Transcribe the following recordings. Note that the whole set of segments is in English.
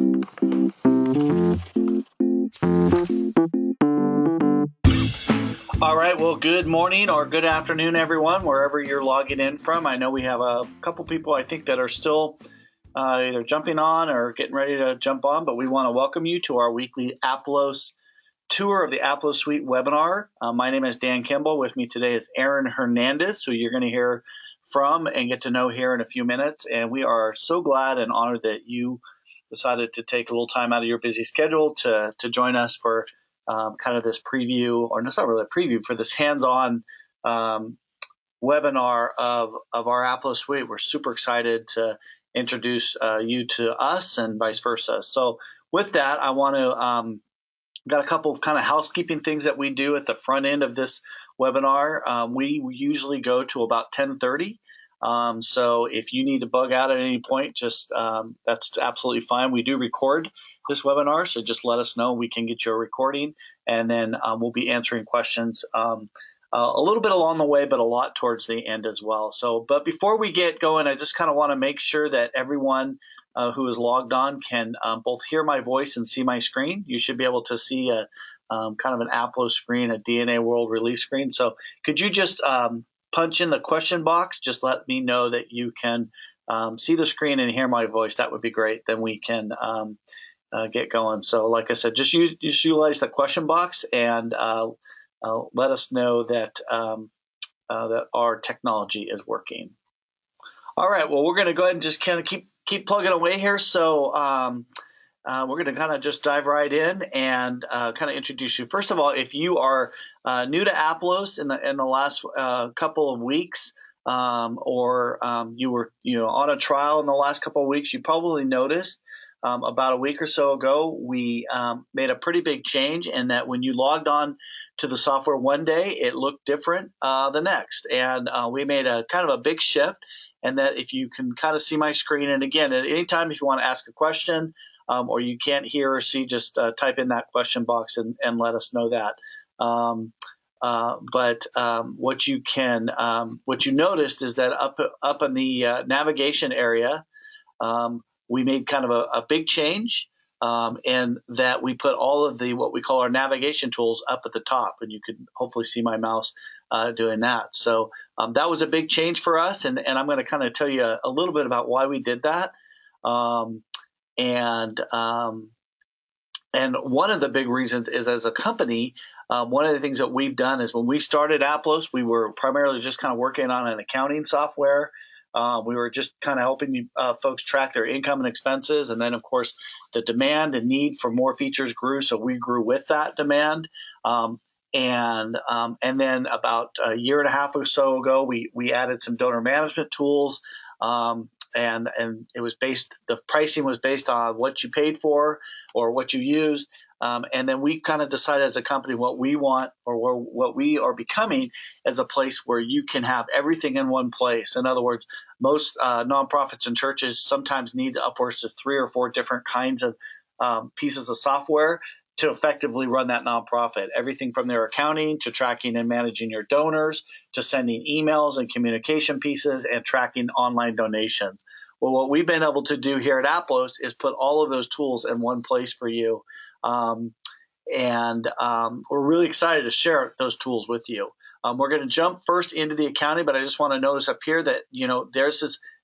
All right, well, good morning or good afternoon, everyone, wherever you're logging in from. I know we have a couple people, I think, that are still either jumping on or getting ready to jump on, but we want to welcome you to our weekly Aplos tour of the Aplos Suite webinar. My name is Dan Kimball. With me today is Aaron Hernandez, who you're going to hear from and get to know here in a few minutes. And we are so glad and honored that you decided to take a little time out of your busy schedule to join us for kind of this preview, or it's not really a preview, for this hands-on webinar of our Aplos Suite. We're super excited to introduce you to us and vice versa. So with that, I want to got a couple of kind of housekeeping things that we do at the front end of this webinar. We usually go to about 10:30. So if you need to bug out at any point, just that's absolutely fine. We do record this webinar, so just let us know. We can get you a recording, and then we'll be answering questions a little bit along the way, but a lot towards the end as well. So, but before we get going, I just kind of want to make sure that everyone who is logged on can both hear my voice and see my screen. You should be able to see a kind of an Aplos screen, a DNA World release screen. So could you just punch in the question box? Just let me know that you can see the screen and hear my voice. That would be great. Then we can get going. So like I said, just utilize the question box and let us know that that our technology is working. All right. Well, we're going to go ahead and just kind of keep plugging away here. So we're going to kind of just dive right in and kind of introduce you. First of all, if you are new to Aplos in the last couple of weeks, or you were on a trial in the last couple of weeks, you probably noticed about a week or so ago we made a pretty big change, in that when you logged on to the software one day, it looked different the next, and we made a kind of a big shift. And that if you can kind of see my screen, and again, at any time if you want to ask a question or you can't hear or see, just type in that question box and let us know that. But what you noticed is that up in the navigation area, we made kind of a big change, and that we put all of the what we call our navigation tools up at the top, and you can hopefully see my mouse doing that. So that was a big change for us, and I'm going to kind of tell you a little bit about why we did that. And one of the big reasons is, as a company, one of the things that we've done is when we started Aplos, we were primarily just kind of working on an accounting software. We were just kind of helping folks track their income and expenses. And then, of course, the demand and need for more features grew, so we grew with that demand. And then about a year and a half or so ago, we added some donor management tools. And it was the pricing was based on what you paid for or what you used. And then we kind of decided as a company what we want, or what we are becoming, as a place where you can have everything in one place. In other words, most nonprofits and churches sometimes need upwards of 3 or 4 different kinds of pieces of software to effectively run that nonprofit. Everything from their accounting to tracking and managing your donors, to sending emails and communication pieces, and tracking online donations. Well, what we've been able to do here at Aplos is put all of those tools in one place for you. And we're really excited to share those tools with you. We're going to jump first into the accounting, but I just want to notice up here that,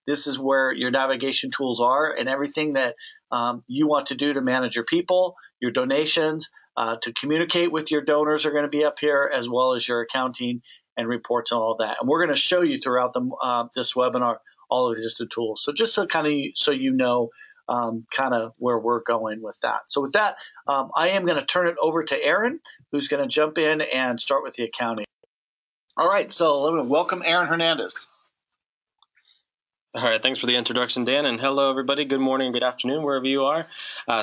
this is where your navigation tools are, and everything that you want to do to manage your people, your donations, to communicate with your donors are going to be up here, as well as your accounting and reports and all of that. And we're going to show you throughout this webinar all of these tools. So just so you know kind of where we're going with that. So with that, I am going to turn it over to Aaron, who's going to jump in and start with the accounting. All right, so let me welcome Aaron Hernandez. All right, thanks for the introduction, Dan, and hello, everybody. Good morning, good afternoon, wherever you are.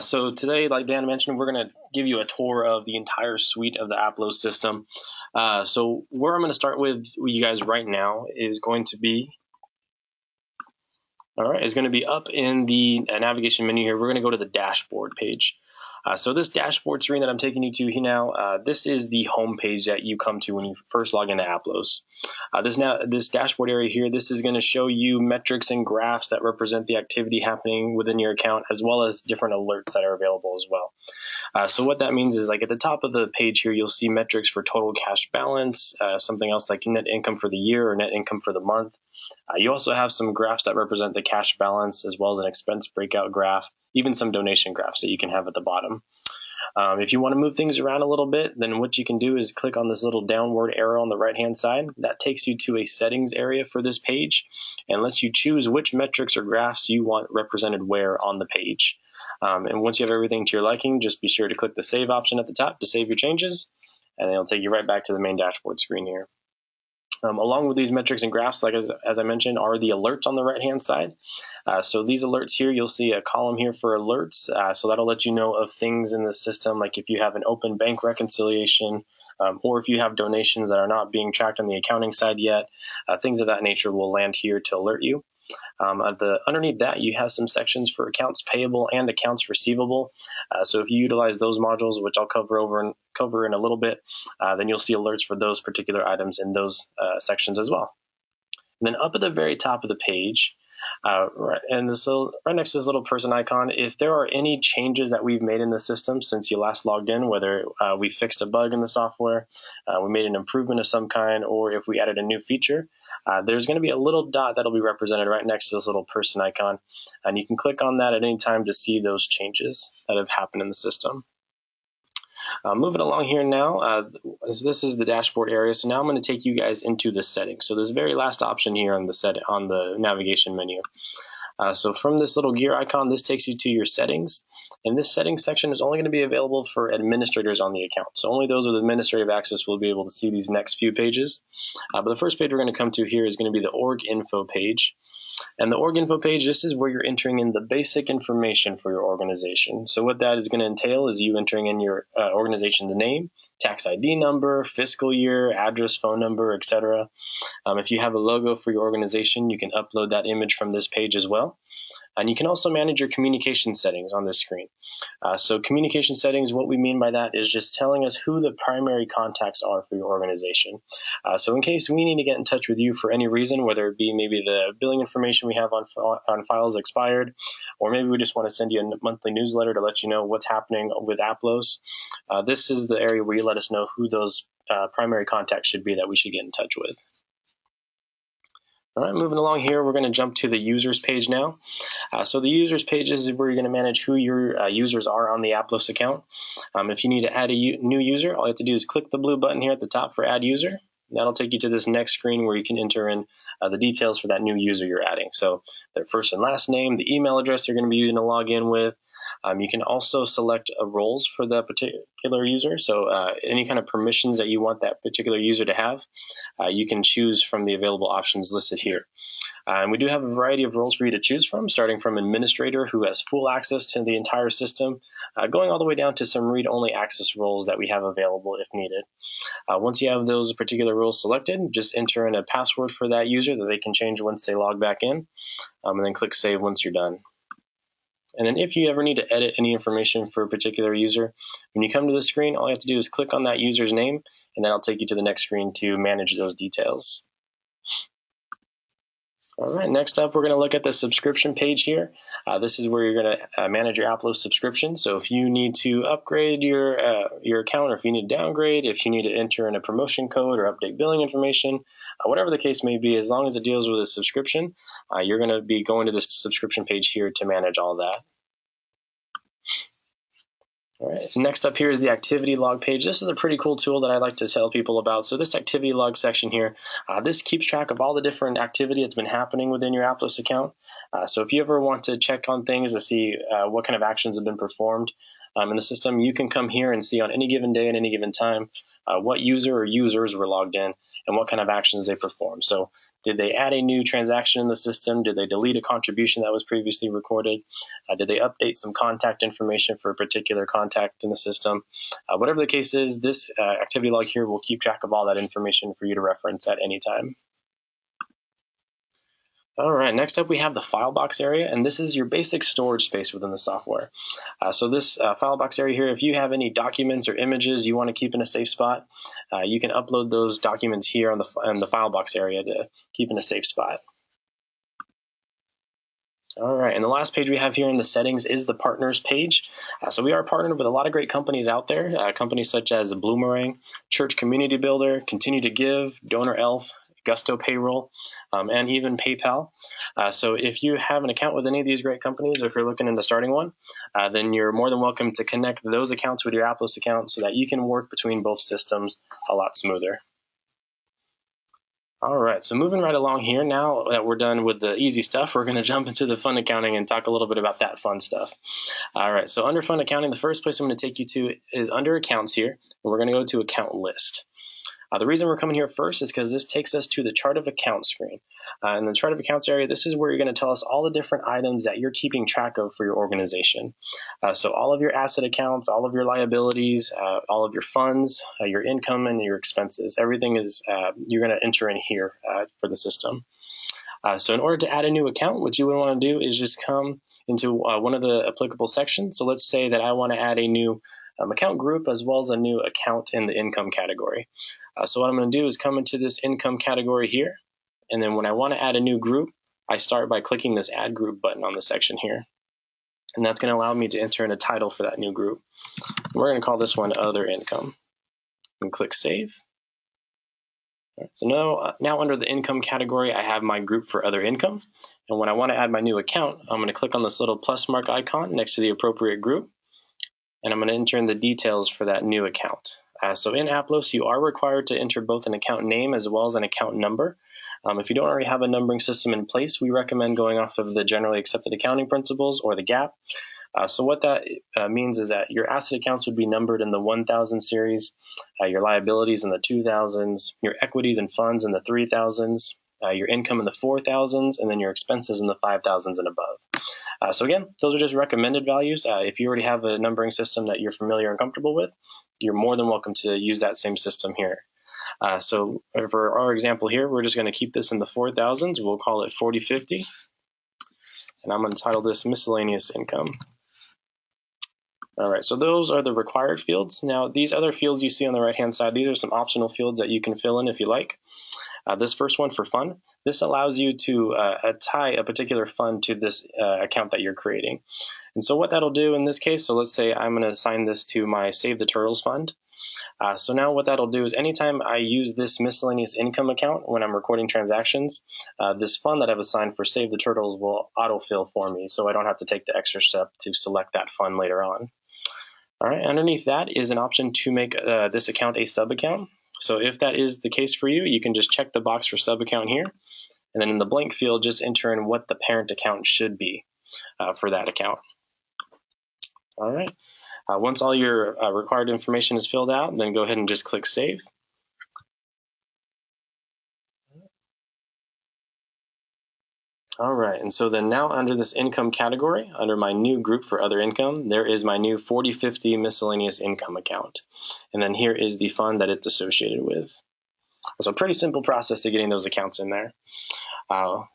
So today, like Dan mentioned, we're going to give you a tour of the entire suite of the Aplos system. So where I'm going to start with you guys right now is going to be up in the navigation menu here. We're going to go to the dashboard page. So this dashboard screen that I'm taking you to here now, this is the home page that you come to when you first log into Aplos. This dashboard area here, this is going to show you metrics and graphs that represent the activity happening within your account, as well as different alerts that are available as well. So what that means is, like, at the top of the page here, you'll see metrics for total cash balance, something else like net income for the year or net income for the month. You also have some graphs that represent the cash balance, as well as an expense breakout graph, even some donation graphs that you can have at the bottom. If you want to move things around a little bit, then what you can do is click on this little downward arrow on the right-hand side. That takes you to a settings area for this page and lets you choose which metrics or graphs you want represented where on the page. And once you have everything to your liking, just be sure to click the save option at the top to save your changes, and it'll take you right back to the main dashboard screen here. Along with these metrics and graphs, like as I mentioned, are the alerts on the right-hand side. So these alerts here, you'll see a column here for alerts. So that'll let you know of things in the system, like if you have an open bank reconciliation, or if you have donations that are not being tracked on the accounting side yet. Things of that nature will land here to alert you. Underneath that, you have some sections for accounts payable and accounts receivable. So if you utilize those modules, which I'll cover in a little bit, then you'll see alerts for those particular items in those sections as well. And then up at the very top of the page, right next to this little person icon, if there are any changes that we've made in the system since you last logged in, whether we fixed a bug in the software, we made an improvement of some kind, or if we added a new feature, there's going to be a little dot that'll be represented right next to this little person icon, and you can click on that at any time to see those changes that have happened in the system. Moving along here now, this is the dashboard area. So now I'm going to take you guys into the settings. So this very last option here on the navigation menu. So from this little gear icon, this takes you to your settings. And this settings section is only going to be available for administrators on the account. So only those with administrative access will be able to see these next few pages. But the first page we're going to come to here is going to be the org info page. And the org info page, this is where you're entering in the basic information for your organization. So what that is going to entail is you entering in your organization's name, tax ID number, fiscal year, address, phone number, etc. If you have a logo for your organization, you can upload that image from this page as well. And you can also manage your communication settings on this screen. So communication settings, what we mean by that is just telling us who the primary contacts are for your organization. So in case we need to get in touch with you for any reason, whether it be maybe the billing information we have on files expired, or maybe we just want to send you a monthly newsletter to let you know what's happening with Aplos, this is the area where you let us know who those primary contacts should be that we should get in touch with. All right, moving along here, we're going to jump to the users page now. So the users page is where you're going to manage who your users are on the Aplos account. If you need to add a new user, all you have to do is click the blue button here at the top for Add User. That'll take you to this next screen where you can enter in the details for that new user you're adding. So their first and last name, the email address they're going to be using to log in with. You can also select roles for that particular user. So any kind of permissions that you want that particular user to have, you can choose from the available options listed here. And we do have a variety of roles for you to choose from, starting from administrator, who has full access to the entire system, going all the way down to some read-only access roles that we have available if needed. Once you have those particular roles selected, just enter in a password for that user that they can change once they log back in, and then click Save once you're done. And then if you ever need to edit any information for a particular user, when you come to the screen, all you have to do is click on that user's name, and that'll take you to the next screen to manage those details. All right, next up, we're going to look at the subscription page here. This is where you're going to manage your Aplos subscription. So if you need to upgrade your account, or if you need to downgrade, if you need to enter in a promotion code or update billing information, whatever the case may be, as long as it deals with a subscription, you're going to be going to this subscription page here to manage all that. All right. Next up here is the activity log page. This is a pretty cool tool that I like to tell people about. So this activity log section here, this keeps track of all the different activity that's been happening within your Aplos account. So if you ever want to check on things to see what kind of actions have been performed in the system, you can come here and see on any given day and any given time what user or users were logged in and what kind of actions they performed. So did they add a new transaction in the system? Did they delete a contribution that was previously recorded? Did they update some contact information for a particular contact in the system? Whatever the case is, this activity log here will keep track of all that information for you to reference at any time. All right, next up we have the file box area, and this is your basic storage space within the software. So this file box area here, if you have any documents or images you want to keep in a safe spot, you can upload those documents here on the file box area to keep in a safe spot. All right, and the last page we have here in the settings is the partners page. So we are partnered with a lot of great companies out there, companies such as Bloomerang, Church Community Builder, Continue to Give, Donor Elf, Gusto Payroll, and even PayPal. So if you have an account with any of these great companies, or if you're looking into starting one, then you're more than welcome to connect those accounts with your Aplos account so that you can work between both systems a lot smoother. All right, so moving right along here, now that we're done with the easy stuff, we're going to jump into the fun accounting and talk a little bit about that fun stuff. All right, so under fun accounting, the first place I'm going to take you to is under accounts here, and we're going to go to account list. The reason we're coming here first is because this takes us to the chart of accounts screen. In the chart of accounts area, this is where you're going to tell us all the different items that you're keeping track of for your organization. So all of your asset accounts, all of your liabilities, all of your funds, your income, and your expenses. Everything is you're going to enter in here for the system. So in order to add a new account, what you would want to do is just come into one of the applicable sections. So let's say that I want to add a new account group as well as a new account in the income category. So what I'm going to do is come into this income category here, and then when I want to add a new group, I start by clicking this add group button on the section here, and that's going to allow me to enter in a title for that new group. And we're going to call this one other income, and click save. Right, so now under the income category, I have my group for other income, and when I want to add my new account, I'm going to click on this little plus mark icon next to the appropriate group, and I'm going to enter in the details for that new account. So in Aplos, you are required to enter both an account name as well as an account number. If you don't already have a numbering system in place, we recommend going off of the generally accepted accounting principles or the GAAP. So what that means is that your asset accounts would be numbered in the 1000 series, your liabilities in the 2000s, your equities and funds in the 3000s, your income in the 4000s, and then your expenses in the 5000s and above. So again, those are just recommended values. If you already have a numbering system that you're familiar and comfortable with, you're more than welcome to use that same system here. So for our example here, we're just going to keep this in the 4000s. We'll call it 4050. And I'm going to title this miscellaneous income. All right, so those are the required fields. Now, these other fields you see on the right-hand side, these are some optional fields that you can fill in if you like. This first one for fund, this allows you to tie a particular fund to this account that you're creating. And so what that'll do in this case, so let's say I'm going to assign this to my Save the Turtles fund. So now what that'll do is anytime I use this miscellaneous income account when I'm recording transactions, this fund that I've assigned for Save the Turtles will autofill for me, so I don't have to take the extra step to select that fund later on. All right, underneath that is an option to make this account a sub-account. So if that is the case for you, you can just check the box for sub-account here, and then in the blank field, just enter in what the parent account should be for that account. All right. Once all your required information is filled out, then go ahead and just click Save. All right, and so then now under this income category, under my new group for other income, there is my new 4050 miscellaneous income account. And then here is the fund that it's associated with. So a pretty simple process to getting those accounts in there.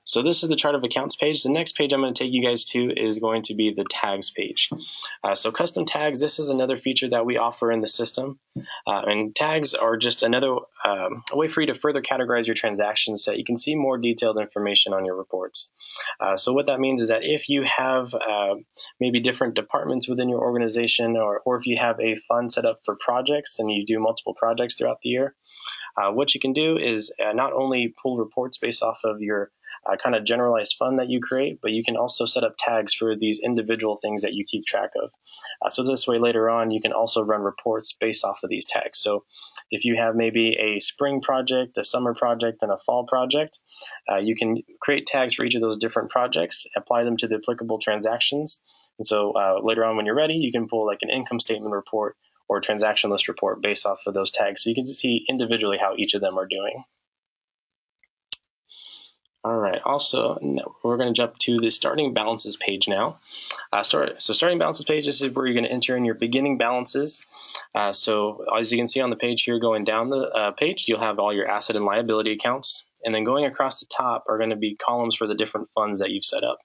So this is the chart of accounts page. The next page I'm going to take you guys to is going to be the tags page. So custom tags, this is another feature that we offer in the system. And tags are just another way for you to further categorize your transactions so that you can see more detailed information on your reports. So what that means is that if you have maybe different departments within your organization, or if you have a fund set up for projects and you do multiple projects throughout the year, what you can do is not only pull reports based off of your kind of generalized fund that you create, but you can also set up tags for these individual things that you keep track of. So this way later on, you can also run reports based off of these tags. So if you have maybe a spring project, a summer project, and a fall project, you can create tags for each of those different projects, apply them to the applicable transactions. And so later on when you're ready, you can pull like an income statement report or a transaction list report based off of those tags. So you can see individually how each of them are doing. All right, also, we're going to jump to the starting balances page now. So starting balances page, this is where you're going to enter in your beginning balances. So as you can see on the page here going down the page, you'll have all your asset and liability accounts. and then going across the top are going to be columns for the different funds that you've set up.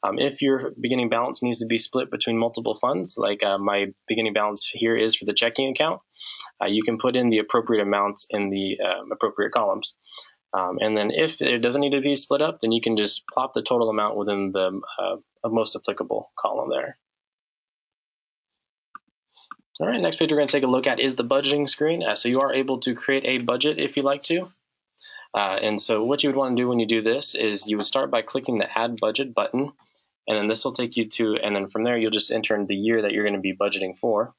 If your beginning balance needs to be split between multiple funds, like my beginning balance here is for the checking account, you can put in the appropriate amounts in the appropriate columns. And then if it doesn't need to be split up, then you can just plop the total amount within the most applicable column there. All right, next page we're going to take a look at is the budgeting screen. So you are able to create a budget if you like to. And so what you would want to do when you do this is you would start by clicking the Add Budget button, and then this will take you to, and then from there you'll just enter in the year that you're going to be budgeting for.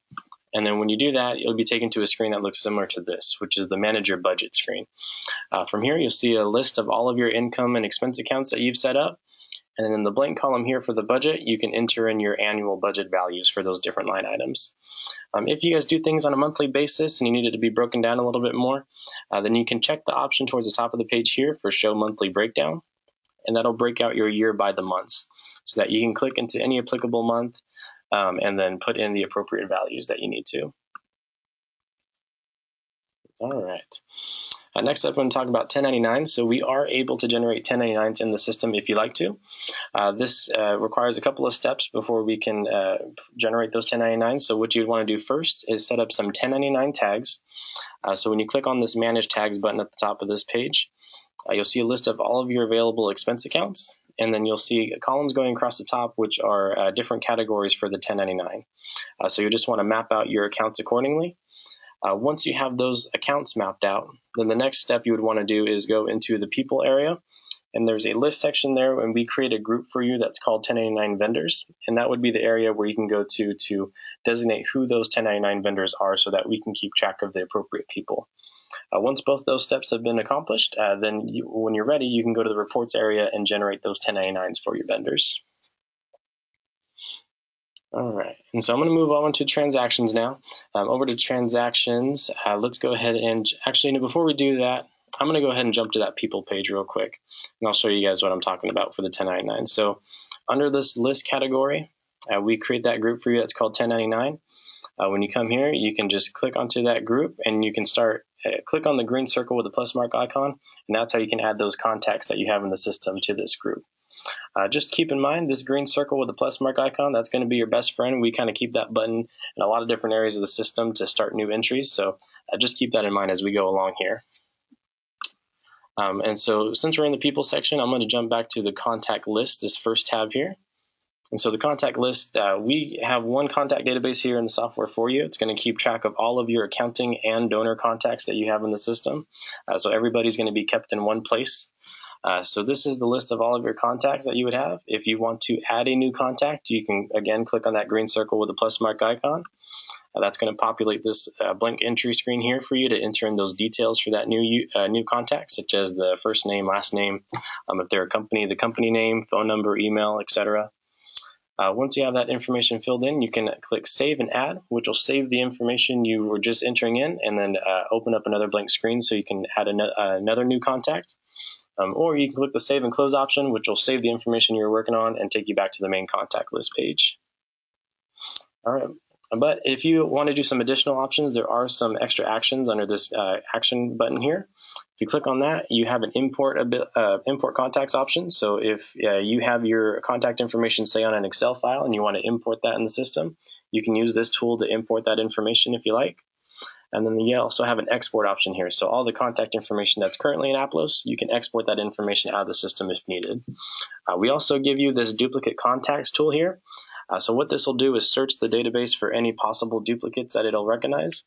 And then when you do that, you'll be taken to a screen that looks similar to this, which is the Manage Your Budget screen. From here, you'll see a list of all of your income and expense accounts that you've set up. And then in the blank column here for the budget, you can enter in your annual budget values for those different line items. If you guys do things on a monthly basis and you need it to be broken down a little bit more, then you can check the option towards the top of the page here for Show Monthly Breakdown, and that'll break out your year by the months so that you can click into any applicable month and then put in the appropriate values that you need to. All right. Next up, I'm going to talk about 1099s. So we are able to generate 1099s in the system if you like to. This requires a couple of steps before we can generate those 1099s. So what you'd want to do first is set up some 1099 tags. So when you click on this Manage Tags button at the top of this page, you'll see a list of all of your available expense accounts. And then you'll see columns going across the top, which are different categories for the 1099. So you just want to map out your accounts accordingly. Once you have those accounts mapped out, then the next step you would want to do is go into the People area, and there's a list section there, and we create a group for you that's called 1099 vendors, and that would be the area where you can go to designate who those 1099 vendors are so that we can keep track of the appropriate people. Once both those steps have been accomplished, then when you're ready, you can go to the Reports area and generate those 1099s for your vendors. All right, and so I'm going to move on to transactions now. Over to transactions, let's go ahead and actually, before we do that, I'm going to go ahead and jump to that People page real quick, and I'll show you guys what I'm talking about for the 1099. So under this list category, we create that group for you that's called 1099. When you come here, you can just click onto that group, and you can start, click on the green circle with the plus mark icon, and that's how you can add those contacts that you have in the system to this group. Just keep in mind this green circle with the plus mark icon, that's going to be your best friend. We kind of keep that button in a lot of different areas of the system to start new entries, so just keep that in mind as we go along here. And so since we're in the People section, I'm going to jump back to the Contact List, this first tab here. And so the contact list, we have one contact database here in the software for you. It's going to keep track of all of your accounting and donor contacts that you have in the system. So everybody's going to be kept in one place. So this is the list of all of your contacts that you would have. If you want to add a new contact, you can again click on that green circle with the plus mark icon. That's going to populate this blank entry screen here for you to enter in those details for that new contact, such as the first name, last name, if they're a company, the company name, phone number, email, etc. Once you have that information filled in, you can click Save and Add, which will save the information you were just entering in, and then open up another blank screen so you can add another new contact. Or you can click the Save and Close option, which will save the information you're working on and take you back to the main contact list page. All right. But if you want to do some additional options, there are some extra actions under this action button here. If you click on that, you have an import contacts option. So if you have your contact information, say, on an Excel file and you want to import that in the system, you can use this tool to import that information if you like. And then you also have an export option here. So all the contact information that's currently in Aplos, you can export that information out of the system if needed. We also give you this duplicate contacts tool here. So what this will do is search the database for any possible duplicates that it'll recognize.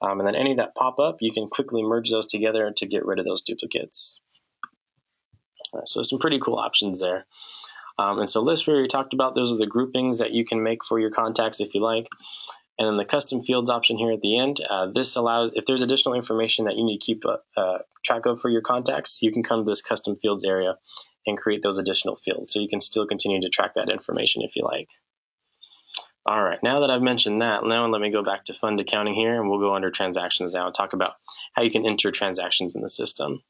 And then any that pop up, you can quickly merge those together to get rid of those duplicates. So some pretty cool options there. And so lists we already talked about, those are the groupings that you can make for your contacts if you like. And then the custom fields option here at the end, this allows, if there's additional information that you need to keep track of for your contacts, you can come to this custom fields area and create those additional fields. So you can still continue to track that information if you like. All right, now that I've mentioned that, now let me go back to fund accounting here, and we'll go under transactions now and talk about how you can enter transactions in the system.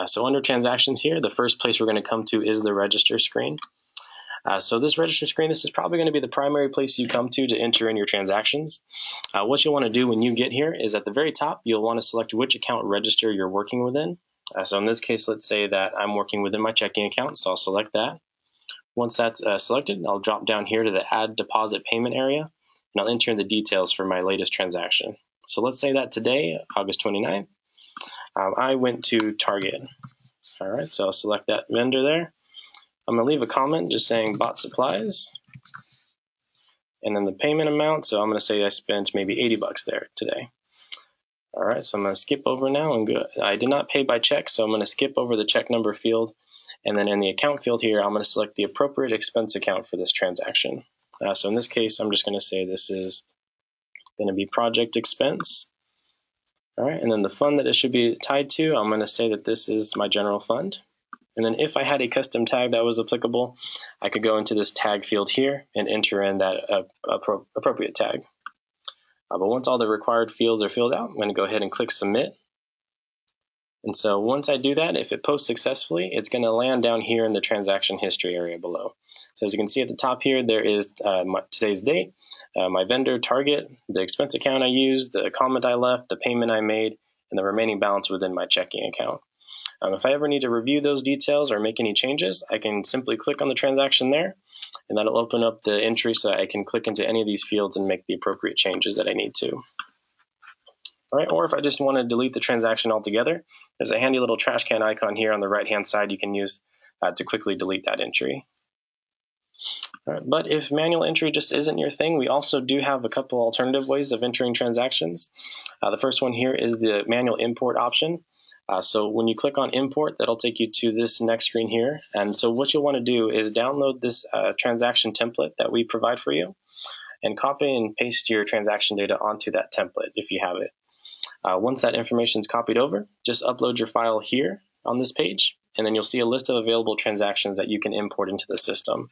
So under transactions here, the first place we're going to come to is the register screen. So this register screen, this is probably going to be the primary place you come to enter in your transactions. What you'll want to do when you get here is at the very top, you'll want to select which account register you're working within. So in this case, let's say that I'm working within my checking account, so I'll select that. Once that's selected, I'll drop down here to the Add Deposit Payment area, and I'll enter in the details for my latest transaction. So let's say that today, August 29th, I went to Target. All right, so I'll select that vendor there. I'm going to leave a comment just saying bought supplies, and then the payment amount. So I'm going to say I spent maybe $80 there today. All right, so I'm going to skip over now and go. I did not pay by check, so I'm going to skip over the check number field. And then in the account field here, I'm going to select the appropriate expense account for this transaction. So in this case, I'm just going to say this is going to be project expense. All right, and then the fund that it should be tied to, I'm going to say that this is my general fund. And then if I had a custom tag that was applicable, I could go into this tag field here and enter in that appropriate tag. But once all the required fields are filled out, I'm going to go ahead and click Submit. And so once I do that, if it posts successfully, it's going to land down here in the transaction history area below. So as you can see at the top here, there is today's date, my vendor, Target, the expense account I used, the comment I left, the payment I made, and the remaining balance within my checking account. If I ever need to review those details or make any changes, I can simply click on the transaction there, and that'll open up the entry so I can click into any of these fields and make the appropriate changes that I need to. All right, or if I just want to delete the transaction altogether, there's a handy little trash can icon here on the right-hand side you can use to quickly delete that entry. All right, but if manual entry just isn't your thing, we also do have a couple alternative ways of entering transactions. The first one here is the manual import option. So when you click on import, that'll take you to this next screen here. And so what you'll want to do is download this transaction template that we provide for you and copy and paste your transaction data onto that template if you have it. Once that information is copied over, just upload your file here on this page, and then you'll see a list of available transactions that you can import into the system.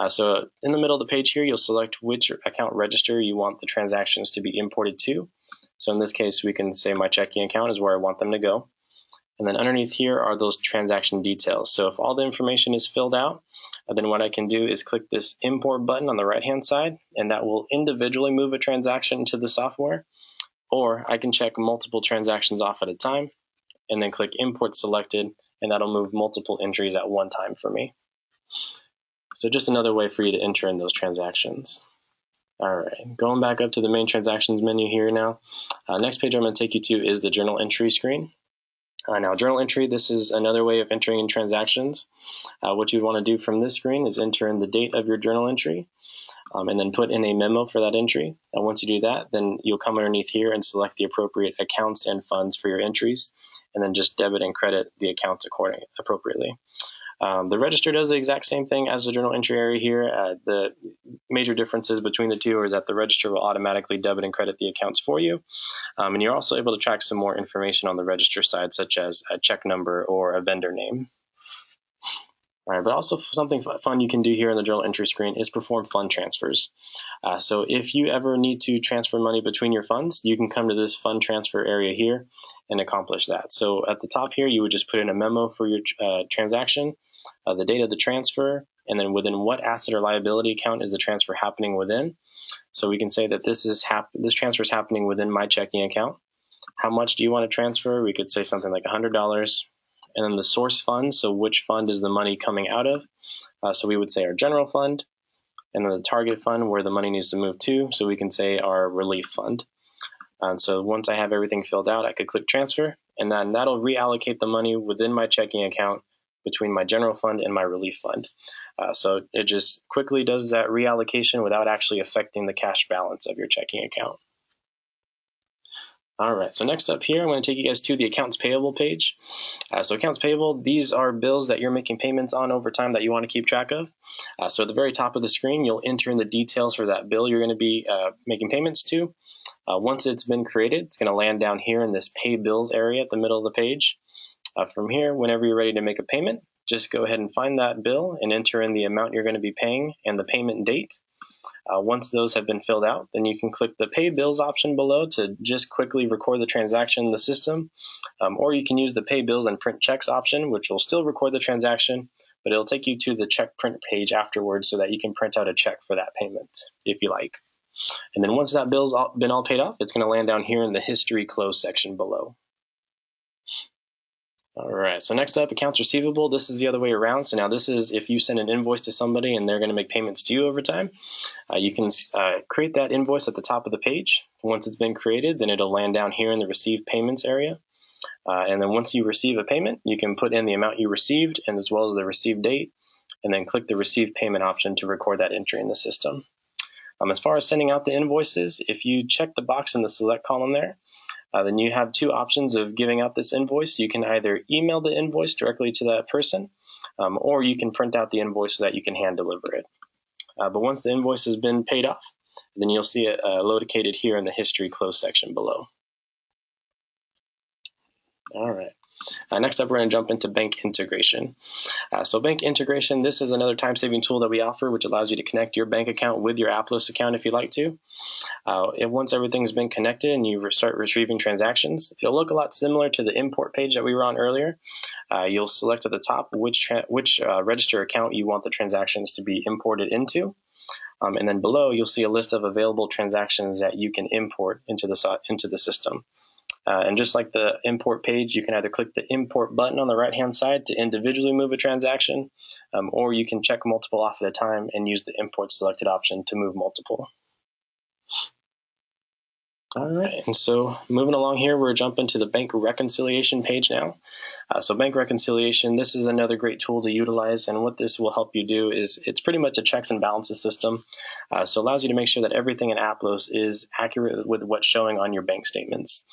So in the middle of the page here, you'll select which account register you want the transactions to be imported to. So in this case, we can say my checking account is where I want them to go. And then underneath here are those transaction details. So if all the information is filled out, then what I can do is click this import button on the right-hand side, and that will individually move a transaction to the software. Or I can check multiple transactions off at a time and then click import selected, and that'll move multiple entries at one time for me. So just another way for you to enter in those transactions. All right, going back up to the main transactions menu here now. Next page I'm going to take you to is the journal entry screen. Now journal entry, this is another way of entering in transactions. What you want to do from this screen is enter in the date of your journal entry. And then put in a memo for that entry. And once you do that, then you'll come underneath here and select the appropriate accounts and funds for your entries, and then just debit and credit the accounts appropriately. The register does the exact same thing as the journal entry area here. The major differences between the two is that the register will automatically debit and credit the accounts for you. And you're also able to track some more information on the register side, such as a check number or a vendor name. All right, but also something fun you can do here in the journal entry screen is perform fund transfers. So if you ever need to transfer money between your funds, you can come to this fund transfer area here and accomplish that. So at the top here, you would just put in a memo for your transaction, the date of the transfer, and then within what asset or liability account is the transfer happening within. So we can say that this transfer is happening within my checking account. How much do you want to transfer? We could say something like $100. And then the source fund, so which fund is the money coming out of? So we would say our general fund, and then the target fund where the money needs to move to, so we can say our relief fund. And so once I have everything filled out, I could click transfer, and then that'll reallocate the money within my checking account between my general fund and my relief fund. So it just quickly does that reallocation without actually affecting the cash balance of your checking account. All right, so next up here, I'm going to take you guys to the accounts payable page. So accounts payable, these are bills that you're making payments on over time that you want to keep track of. So at the very top of the screen, you'll enter in the details for that bill you're going to be making payments to. Once it's been created, it's going to land down here in this pay bills area at the middle of the page. From here, whenever you're ready to make a payment, just go ahead and find that bill and enter in the amount you're going to be paying and the payment date. Once those have been filled out, then you can click the Pay Bills option below to just quickly record the transaction in the system, or you can use the Pay Bills and Print Checks option, which will still record the transaction, but it'll take you to the check print page afterwards so that you can print out a check for that payment if you like. And then once that bill's been all paid off, it's going to land down here in the History Close section below. All right, so next up, accounts receivable. This is the other way around. So now this is if you send an invoice to somebody and they're going to make payments to you over time. You can create that invoice at the top of the page. Once it's been created, then it'll land down here in the receive payments area. And then once you receive a payment, you can put in the amount you received and as well as the received date, and then click the receive payment option to record that entry in the system. As far as sending out the invoices, if you check the box in the select column there, then you have two options of giving out this invoice. You can either email the invoice directly to that person, or you can print out the invoice so that you can hand deliver it. But once the invoice has been paid off, then you'll see it located here in the history close section below. All right. Next up, we're going to jump into bank integration. So bank integration, this is another time-saving tool that we offer, which allows you to connect your bank account with your Aplos account if you'd like to. And once everything's been connected and you start retrieving transactions, it'll look a lot similar to the import page that we were on earlier. You'll select at the top which register account you want the transactions to be imported into. And then below, you'll see a list of available transactions that you can import into the system. And just like the import page, you can either click the import button on the right-hand side to individually move a transaction, or you can check multiple off at a time and use the import selected option to move multiple. All right, and so moving along here, we're jumping to the bank reconciliation page now. So bank reconciliation, this is another great tool to utilize, and what this will help you do is it's pretty much a checks and balances system. So it allows you to make sure that everything in Aplos is accurate with what's showing on your bank statements.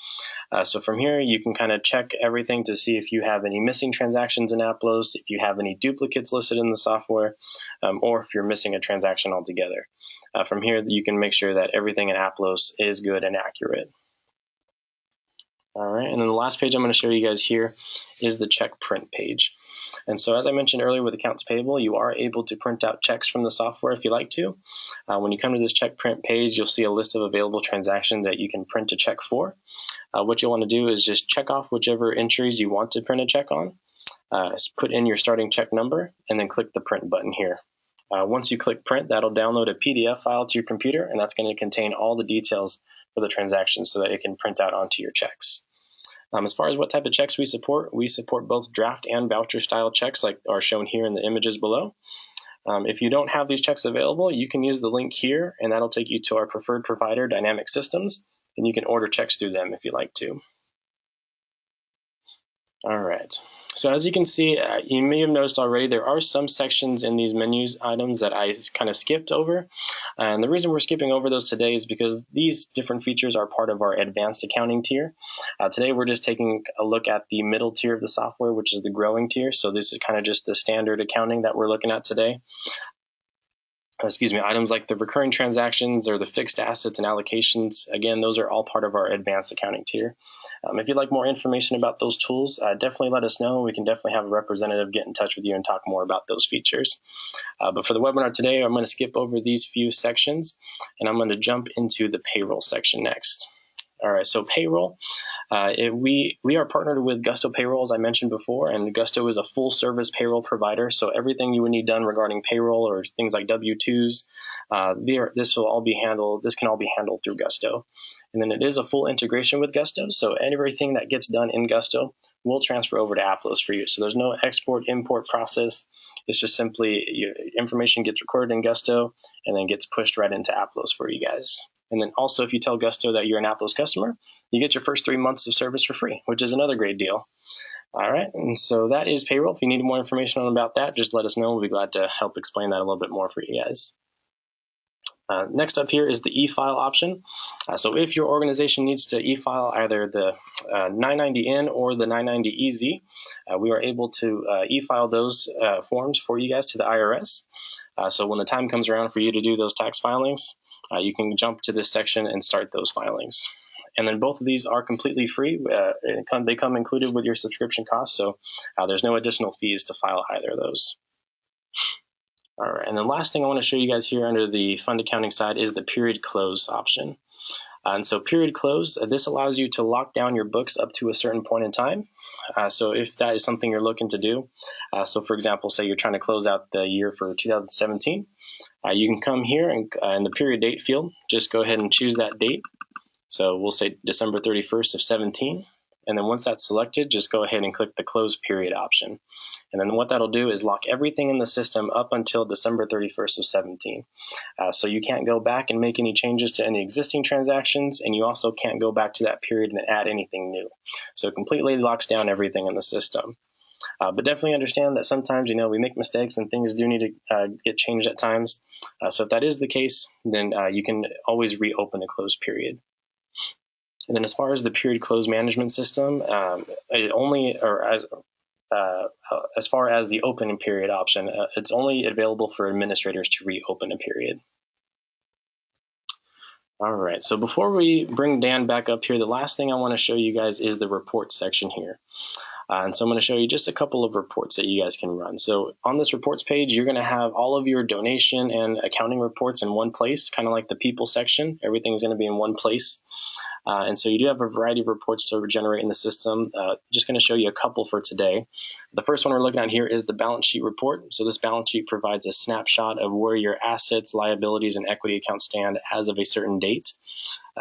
So from here, you can kind of check everything to see if you have any missing transactions in Aplos, if you have any duplicates listed in the software, or if you're missing a transaction altogether. From here, you can make sure that everything in Aplos is good and accurate. All right, and then the last page I'm going to show you guys here is the check print page. And so as I mentioned earlier with accounts payable, you are able to print out checks from the software if you like to. When you come to this check print page, you'll see a list of available transactions that you can print a check for. What you'll want to do is just check off whichever entries you want to print a check on, put in your starting check number, and then click the print button here. Once you click print, that'll download a PDF file to your computer, and that's going to contain all the details for the transaction so that it can print out onto your checks. As far as what type of checks we support both draft and voucher style checks like are shown here in the images below. If you don't have these checks available, you can use the link here, and that'll take you to our preferred provider, Dynamic Systems, and you can order checks through them if you like to. All right. So as you can see, you may have noticed already, there are some sections in these menus items that I kind of skipped over. And the reason we're skipping over those today is because these different features are part of our advanced accounting tier. Today, we're just taking a look at the middle tier of the software, which is the growing tier. So this is kind of just the standard accounting that we're looking at today. Items like the recurring transactions or the fixed assets and allocations, again, those are all part of our advanced accounting tier. If you'd like more information about those tools, definitely let us know. We can definitely have a representative get in touch with you and talk more about those features. But for the webinar today, I'm going to skip over these few sections, and I'm going to jump into the payroll section next. All right, so payroll, we are partnered with Gusto Payroll, as I mentioned before, and Gusto is a full-service payroll provider. So everything you would need done regarding payroll or things like W-2s, this can all be handled through Gusto. And then it is a full integration with Gusto, so everything that gets done in Gusto will transfer over to Aplos for you. So there's no export-import process. It's just simply your information gets recorded in Gusto and then gets pushed right into Aplos for you guys. And then also, if you tell Gusto that you're an Aplos customer, you get your first 3 months of service for free, which is another great deal. All right, and so that is payroll. If you need more information about that, just let us know. We'll be glad to help explain that a little bit more for you guys. Next up here is the e-file option. So if your organization needs to e-file either the 990N or the 990EZ, we are able to e-file those forms for you guys to the IRS. So when the time comes around for you to do those tax filings, you can jump to this section and start those filings. And then both of these are completely free. They come included with your subscription costs, so there's no additional fees to file either of those. All right, and the last thing I want to show you guys here under the fund accounting side is the period close option. And so period close, this allows you to lock down your books up to a certain point in time. So if that is something you're looking to do, so for example, say you're trying to close out the year for 2017, you can come here and in the period date field, just go ahead and choose that date. So we'll say December 31st of 17, And then once that's selected, just go ahead and click the close period option. And then what that'll do is lock everything in the system up until December 31st of 17. So you can't go back and make any changes to any existing transactions, and you also can't go back to that period and add anything new. So it completely locks down everything in the system. But definitely understand that sometimes, we make mistakes and things do need to get changed at times. So if that is the case, then you can always reopen a closed period. And then as far as the period close management system, as far as the open period option, it's only available for administrators to reopen a period. All right, so before we bring Dan back up here, the last thing I want to show you guys is the report section here. And so I'm going to show you just a couple of reports that you guys can run. So on this reports page, you're going to have all of your donation and accounting reports in one place, kind of like the people section. Everything's going to be in one place. And so you do have a variety of reports to generate in the system. Just going to show you a couple for today. The first one we're looking at here is the balance sheet report. So this balance sheet provides a snapshot of where your assets, liabilities, and equity accounts stand as of a certain date.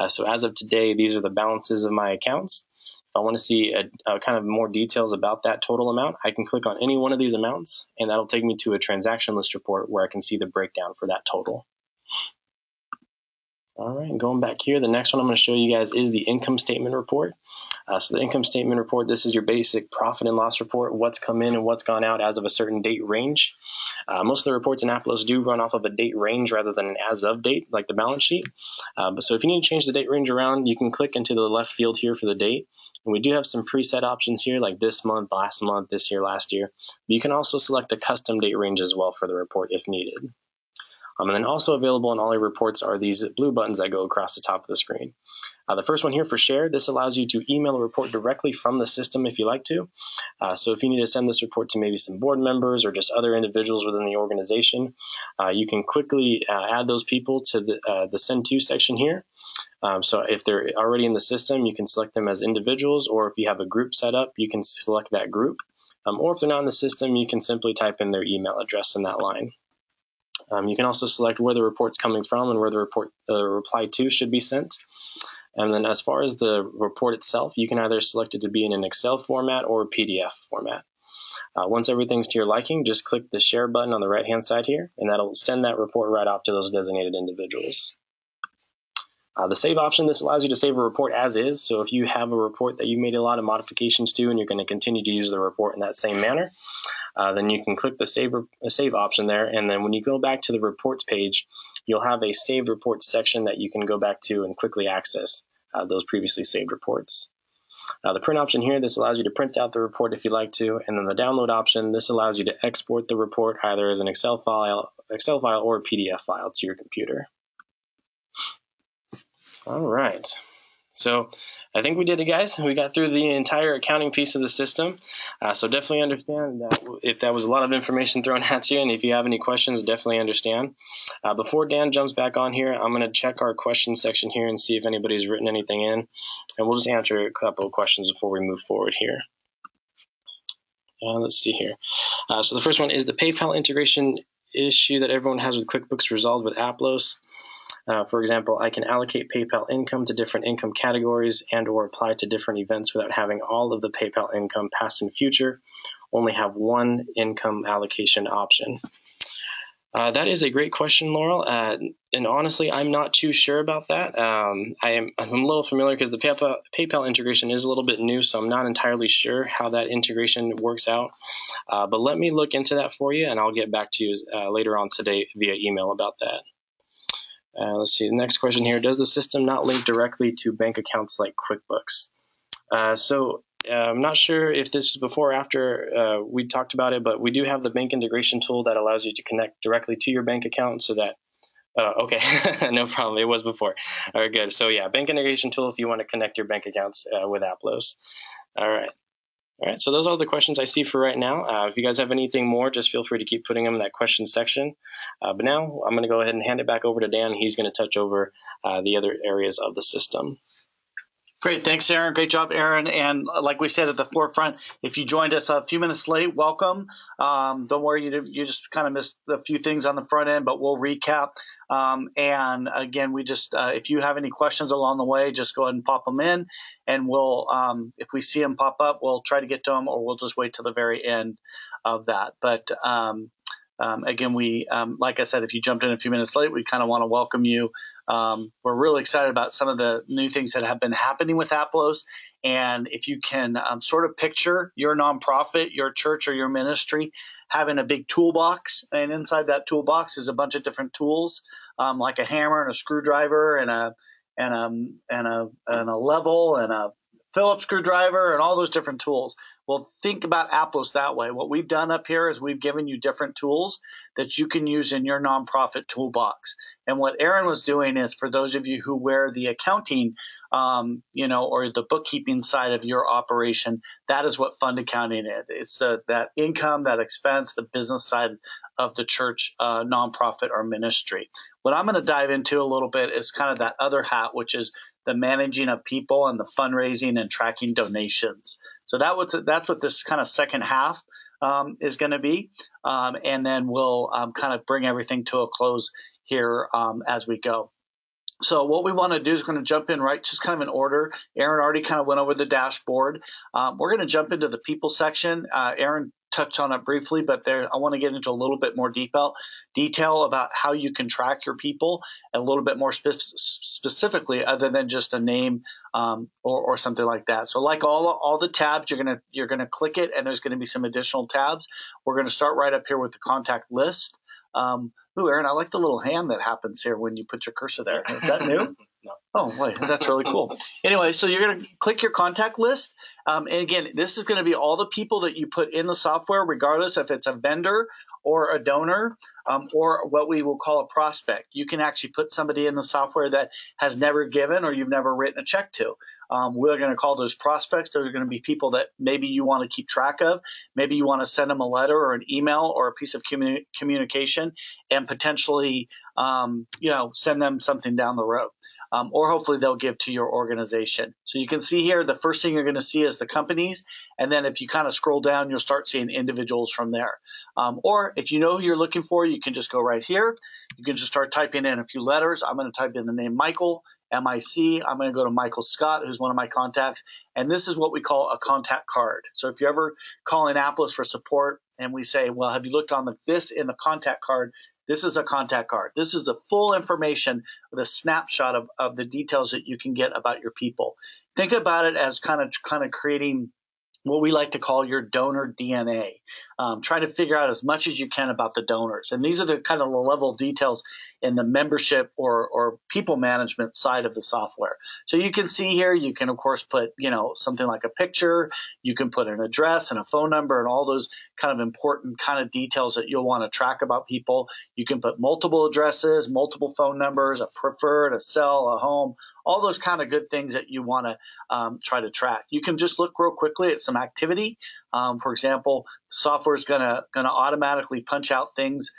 So as of today, these are the balances of my accounts. If I want to see kind of more details about that total amount, I can click on any one of these amounts, and that'll take me to a transaction list report where I can see the breakdown for that total. All right, and going back here, the next one I'm going to show you guys is the income statement report. So the income statement report, this is your basic profit and loss report, what's come in and what's gone out as of a certain date range. Most of the reports in Aplos do run off of a date range rather than an as of date, like the balance sheet. So if you need to change the date range around, you can click into the left field here for the date. And we do have some preset options here, like this month, last month, this year, last year. But you can also select a custom date range as well for the report if needed. And then also available in all your reports are these blue buttons that go across the top of the screen. The first one here for share, this allows you to email a report directly from the system if you like to. So if you need to send this report to maybe some board members or just other individuals within the organization, you can quickly add those people to the send to section here. So if they're already in the system, you can select them as individuals, or if you have a group set up, you can select that group. Or if they're not in the system, you can simply type in their email address in that line. You can also select where the report's coming from and where the reply to should be sent. And then as far as the report itself, you can either select it to be in an Excel format or PDF format. Once everything's to your liking, just click the share button on the right-hand side here, and that'll send that report right off to those designated individuals. The save option, this allows you to save a report as is. So if you have a report that you made a lot of modifications to and you're going to continue to use the report in that same manner, then you can click the save option there. And then when you go back to the reports page, you'll have a saved reports section that you can go back to and quickly access those previously saved reports. The print option here, this allows you to print out the report if you like to. And then the download option, this allows you to export the report either as an Excel file or a PDF file to your computer. All right, so I think we did it, guys. We got through the entire accounting piece of the system. So definitely understand that if that was a lot of information thrown at you, and if you have any questions, definitely understand. Before Dan jumps back on here, I'm going to check our question section here and see if anybody's written anything in. And we'll just answer a couple of questions before we move forward here. Let's see here. So the first one is the PayPal integration issue that everyone has with QuickBooks resolved with Aplos. For example, I can allocate PayPal income to different income categories and or apply to different events without having all of the PayPal income past and future, only have one income allocation option. That is a great question, Laurel. And honestly, I'm not too sure about that. I'm a little familiar because the PayPal integration is a little bit new, so I'm not entirely sure how that integration works out. But let me look into that for you, and I'll get back to you later on today via email about that. Let's see, the next question here. Does the system not link directly to bank accounts like QuickBooks? I'm not sure if this is before or after we talked about it, but we do have the bank integration tool that allows you to connect directly to your bank account so that, okay, no problem. It was before. All right, good. So yeah, bank integration tool if you want to connect your bank accounts with Aplos. All right. All right, so those are the questions I see for right now. If you guys have anything more, just feel free to keep putting them in that question section. But now I'm going to go ahead and hand it back over to Dan. He's going to touch over the other areas of the system. Great. Thanks, Aaron. Great job, Aaron. And like we said at the forefront, if you joined us a few minutes late, welcome. Don't worry, you just kind of missed a few things on the front end, but we'll recap. And again, we just, if you have any questions along the way, just go ahead and pop them in. And we'll, if we see them pop up, we'll try to get to them, or we'll just wait till the very end of that. But again, like I said, if you jumped in a few minutes late, we kind of want to welcome you. We're really excited about some of the new things that have been happening with Aplos. And if you can sort of picture your nonprofit, your church, or your ministry having a big toolbox, and inside that toolbox is a bunch of different tools, like a hammer and a screwdriver and a level and a Phillips screwdriver and all those different tools. Well, think about Aplos that way. What we've done up here is we've given you different tools that you can use in your nonprofit toolbox. And what Aaron was doing is, for those of you who wear the accounting, or the bookkeeping side of your operation, that is what fund accounting is. It's that income, that expense, the business side of the church, nonprofit, or ministry. What I'm going to dive into a little bit is kind of that other hat, which is the managing of people and the fundraising and tracking donations. So that's what this kind of second half is going to be. And then we'll kind of bring everything to a close here as we go. So what we want to do is going to jump in right, just kind of in order. Aaron already kind of went over the dashboard. We're going to jump into the people section. Aaron touched on it briefly, but I want to get into a little bit more detail about how you can track your people, a little bit more specifically, other than just a name or something like that. So like all the tabs, you're gonna click it, and there's going to be some additional tabs. We're going to start right up here with the contact list. Ooh, Aaron, I like the little hand that happens here when you put your cursor there. Is that new? No. Oh, wait, that's really cool. Anyway, so you're going to click your contact list. And again, this is going to be all the people that you put in the software, regardless if it's a vendor or a donor or what we will call a prospect. You can actually put somebody in the software that has never given or you've never written a check to. We're going to call those prospects. Those are going to be people that maybe you want to keep track of. Maybe you want to send them a letter or an email or a piece of communication and potentially send them something down the road. Or hopefully they'll give to your organization. So you can see here, the first thing you're going to see is the companies. And then if you kind of scroll down, you'll start seeing individuals from there. Or if you know who you're looking for, you can just go right here. You can just start typing in a few letters. I'm going to type in the name Michael, M-I-C. I'm going to go to Michael Scott, who's one of my contacts. And this is what we call a contact card. So if you ever call in Aplos for support and we say, well, have you looked on this in the contact card? This is a contact card. This is the full information, the snapshot of the details that you can get about your people. Think about it as kind of creating what we like to call your donor DNA. Try to figure out as much as you can about the donors. And these are the kind of the level of details in the membership or people management side of the software. So you can see here, you can of course put, something like a picture, you can put an address and a phone number and all those kind of important kind of details that you'll want to track about people. You can put multiple addresses, multiple phone numbers, a preferred, a cell, a home, all those kind of good things that you want to try to track. You can just look real quickly at some activity. For example, the software is going to automatically punch out things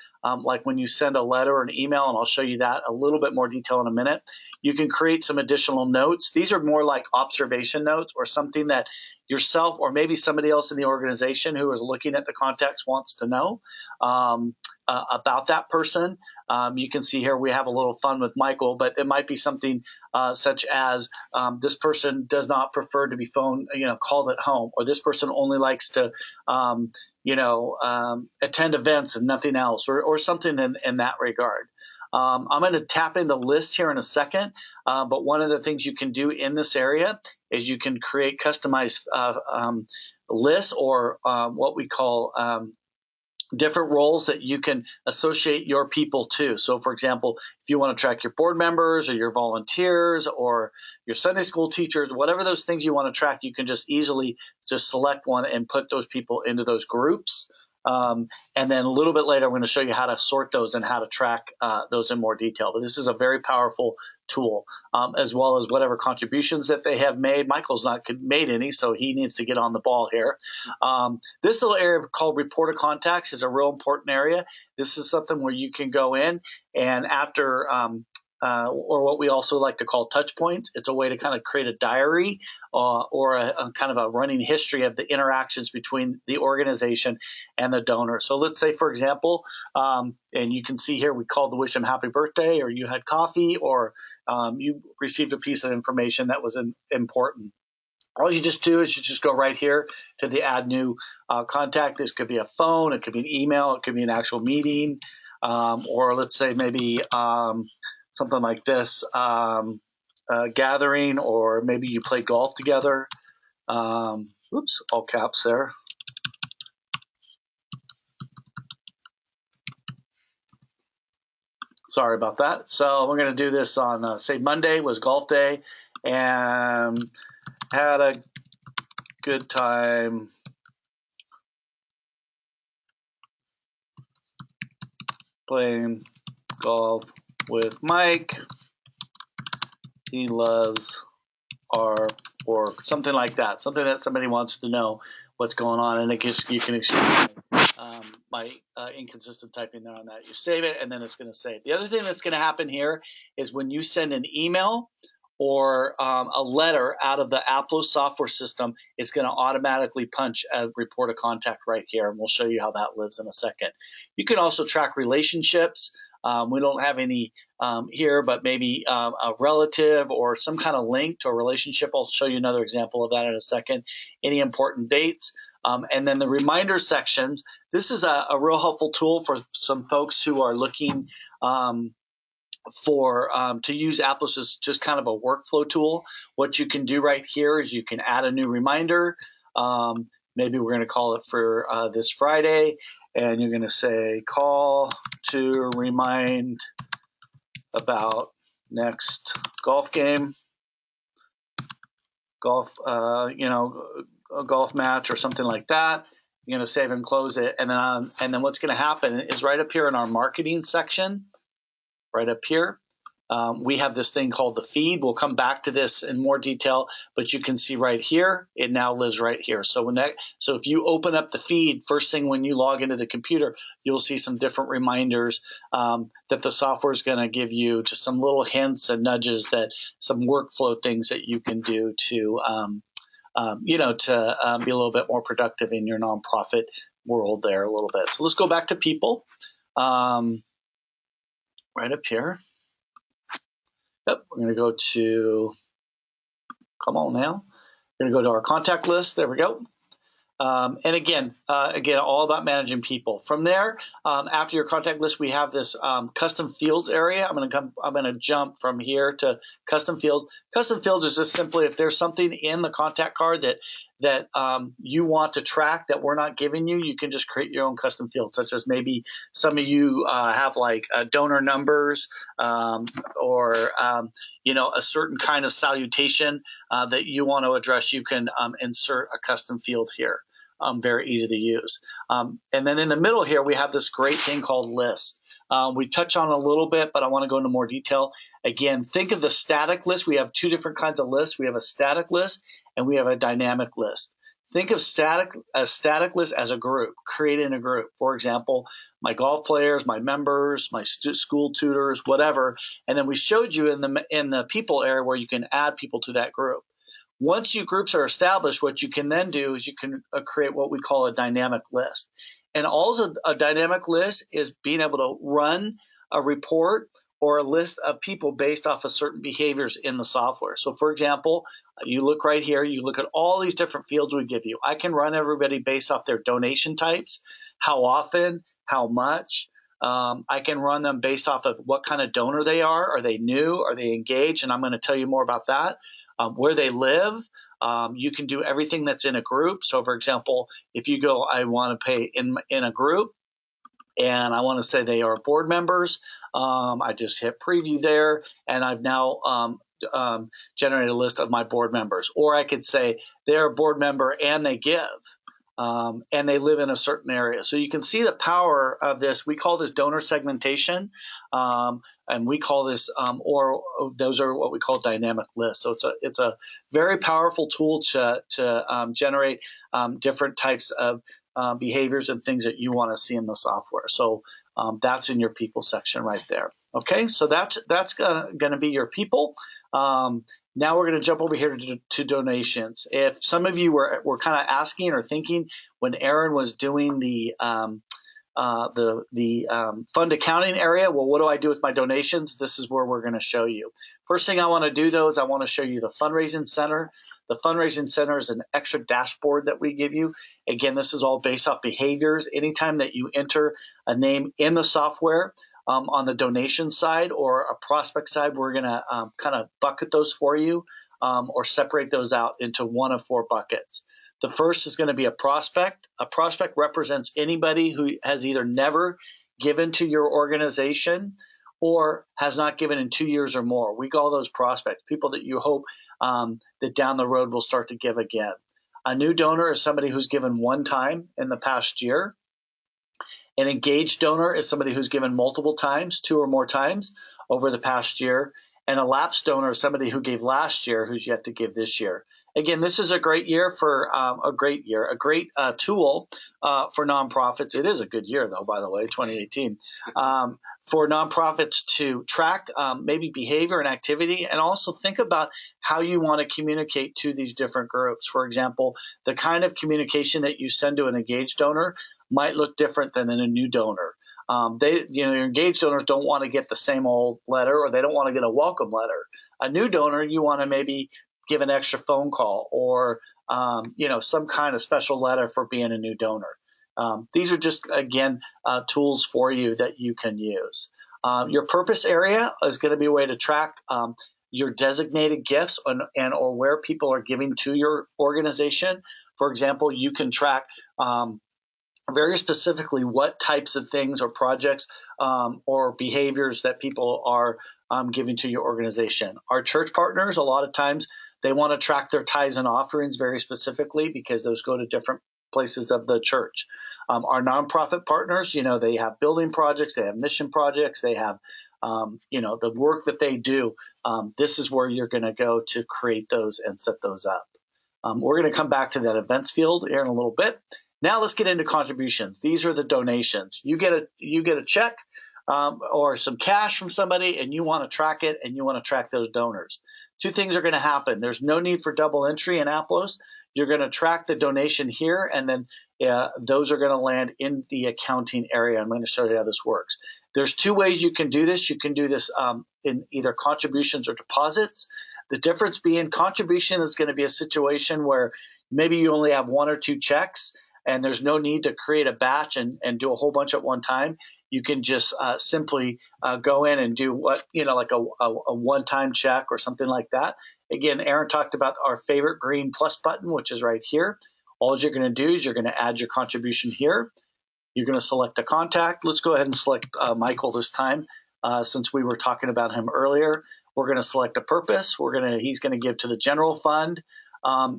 like when you send a letter or an email, and I'll show you that a little bit more detail in a minute. You can create some additional notes. These are more like observation notes or something that yourself or maybe somebody else in the organization who is looking at the contacts wants to know about that person. You can see here we have a little fun with Michael, but it might be something such as this person does not prefer to be called at home, or this person only likes to attend events and nothing else, or something in that regard. I'm going to tap into lists here in a second, but one of the things you can do in this area is you can create customized lists or what we call different roles that you can associate your people to. So for example, if you want to track your board members or your volunteers or your Sunday school teachers, whatever those things you want to track, you can just easily just select one and put those people into those groups. And then a little bit later, I'm going to show you how to sort those and how to track those in more detail. But this is a very powerful tool, as well as whatever contributions that they have made. Michael's not made any, so he needs to get on the ball here. This little area called Report of Contacts is a real important area. This is something where you can go in and after or what we also like to call touch points. It's a way to kind of create a diary or a kind of a running history of the interactions between the organization and the donor. So let's say, for example, and you can see here, we called to wish them happy birthday, or you had coffee, or you received a piece of information that was important. All you just do is you just go right here to the add new contact. This could be a phone, it could be an email, it could be an actual meeting, or let's say maybe something like this, gathering, or maybe you play golf together. Oops, all caps there. Sorry about that. So we're going to do this on, say, Monday was golf day, and had a good time playing golf with Mike. He loves our work. Something like that. Something that somebody wants to know what's going on, and it gives, you can exchange my inconsistent typing there on that. You save it, and then it's going to save. The other thing that's going to happen here is when you send an email or a letter out of the Aplos software system, it's going to automatically punch a report a contact right here, and we'll show you how that lives in a second. You can also track relationships. We don't have any here, but maybe a relative or some kind of link to a relationship. I'll show you another example of that in a second. Any important dates. And then the reminder sections. This is a real helpful tool for some folks who are looking to use Aplos as just kind of a workflow tool. What you can do right here is you can add a new reminder. Maybe we're going to call it for this Friday, and you're going to say call to remind about next golf game, a golf match or something like that. You're going to save and close it, and then what's going to happen is right up here in our marketing section, right up here, we have this thing called the feed. We'll come back to this in more detail, but you can see right here, it now lives right here. So if you open up the feed, first thing when you log into the computer, you'll see some different reminders that the software is going to give you, just some little hints and nudges, that some workflow things that you can do to be a little bit more productive in your nonprofit world there a little bit. So let's go back to people. Right up here. Yep, we're going to go to, come on now. We're going to go to our contact list. There we go. And again, all about managing people. From there, after your contact list, we have this custom fields area. I'm going to jump from here to custom fields. Custom fields is just simply if there's something in the contact card that you want to track that we're not giving you, you can just create your own custom field, such as maybe some of you have like donor numbers or a certain kind of salutation that you want to address. You can insert a custom field here. Very easy to use. And then in the middle here, we have this great thing called list. We touch on a little bit, but I want to go into more detail. Again, think of the static list. We have two different kinds of lists. We have a static list and we have a dynamic list. Think of a static list as a group, creating a group. For example, my golf players, my members, my school tutors, whatever. And then we showed you in the people area where you can add people to that group. Once your groups are established, what you can then do is you can create what we call a dynamic list. And all a dynamic list is being able to run a report or a list of people based off of certain behaviors in the software. So for example, you look right here, you look at all these different fields we give you. I can run everybody based off their donation types, how often, how much. I can run them based off of what kind of donor they are. Are they new? Are they engaged? And I'm going to tell you more about that. Where they live. You can do everything that's in a group. So for example, if you go, I want to pay in a group, and I want to say they are board members. I just hit preview there, and I've now generated a list of my board members. Or I could say they're a board member and they give, and they live in a certain area. So you can see the power of this. We call this donor segmentation, and we call this, or those are what we call dynamic lists. So it's a very powerful tool to generate different types of behaviors and things that you want to see in the software. So that's in your people section right there. Okay, so that's going to be your people. Now we're going to jump over here to donations. If some of you were kind of asking or thinking when Aaron was doing the fund accounting area, well, what do I do with my donations? This is where we're going to show you. First thing I want to do, though, is I want to show you the fundraising center. The fundraising center is an extra dashboard that we give you. Again, this is all based off behaviors. Anytime that you enter a name in the software, on the donation side or a prospect side, we're going to kind of bucket those for you or separate those out into one of 4 buckets. The first is going to be a prospect. A prospect represents anybody who has either never given to your organization or has not given in 2 years or more. We call those prospects, people that you hope that down the road will start to give again. A new donor is somebody who's given one time in the past year. An engaged donor is somebody who's given multiple times, 2 or more times over the past year. And a lapsed donor is somebody who gave last year who's yet to give this year. Again, this is a great year for a great tool for nonprofits. It is a good year, though, by the way, 2018, for nonprofits to track maybe behavior and activity, and also think about how you want to communicate to these different groups. For example, the kind of communication that you send to an engaged donor might look different than in a new donor. Your engaged donors don't want to get the same old letter, or they don't want to get a welcome letter. A new donor, you want to maybe give an extra phone call or some kind of special letter for being a new donor. These are just, again, tools for you that you can use. Your purpose area is going to be a way to track your designated gifts or where people are giving to your organization. For example, you can track very specifically what types of things or projects or behaviors that people are giving to your organization. Our church partners, a lot of times, they want to track their tithes and offerings very specifically because those go to different places of the church. Our nonprofit partners, they have building projects, they have mission projects, they have, the work that they do. This is where you're going to go to create those and set those up. We're going to come back to that events field here in a little bit. Now let's get into contributions. These are the donations. You get a check or some cash from somebody, and you want to track it, and you want to track those donors. 2 things are going to happen. There's no need for double entry in Aplos. You're going to track the donation here, and then those are going to land in the accounting area. I'm going to show you how this works. There's 2 ways you can do this. You can do this in either contributions or deposits. The difference being contribution is going to be a situation where maybe you only have 1 or 2 checks, and there's no need to create a batch and do a whole bunch at one time. You can just simply go in and do like a one-time check or something like that. Again, Aaron talked about our favorite green plus button, which is right here. All you're going to do is you're going to add your contribution here. You're going to select a contact. Let's go ahead and select Michael this time, since we were talking about him earlier. We're going to select a purpose. He's going to give to the general fund.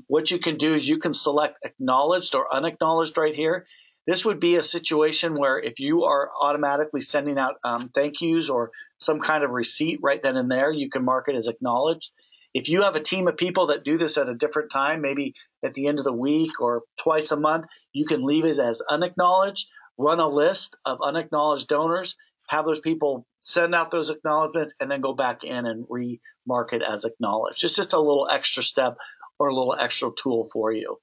What you can do is you can select acknowledged or unacknowledged right here. This would be a situation where if you are automatically sending out thank yous or some kind of receipt right then and there, you can mark it as acknowledged. If you have a team of people that do this at a different time, maybe at the end of the week or twice a month, you can leave it as unacknowledged, run a list of unacknowledged donors, have those people send out those acknowledgments, and then go back in and remark it as acknowledged. It's just a little extra step or a little extra tool for you.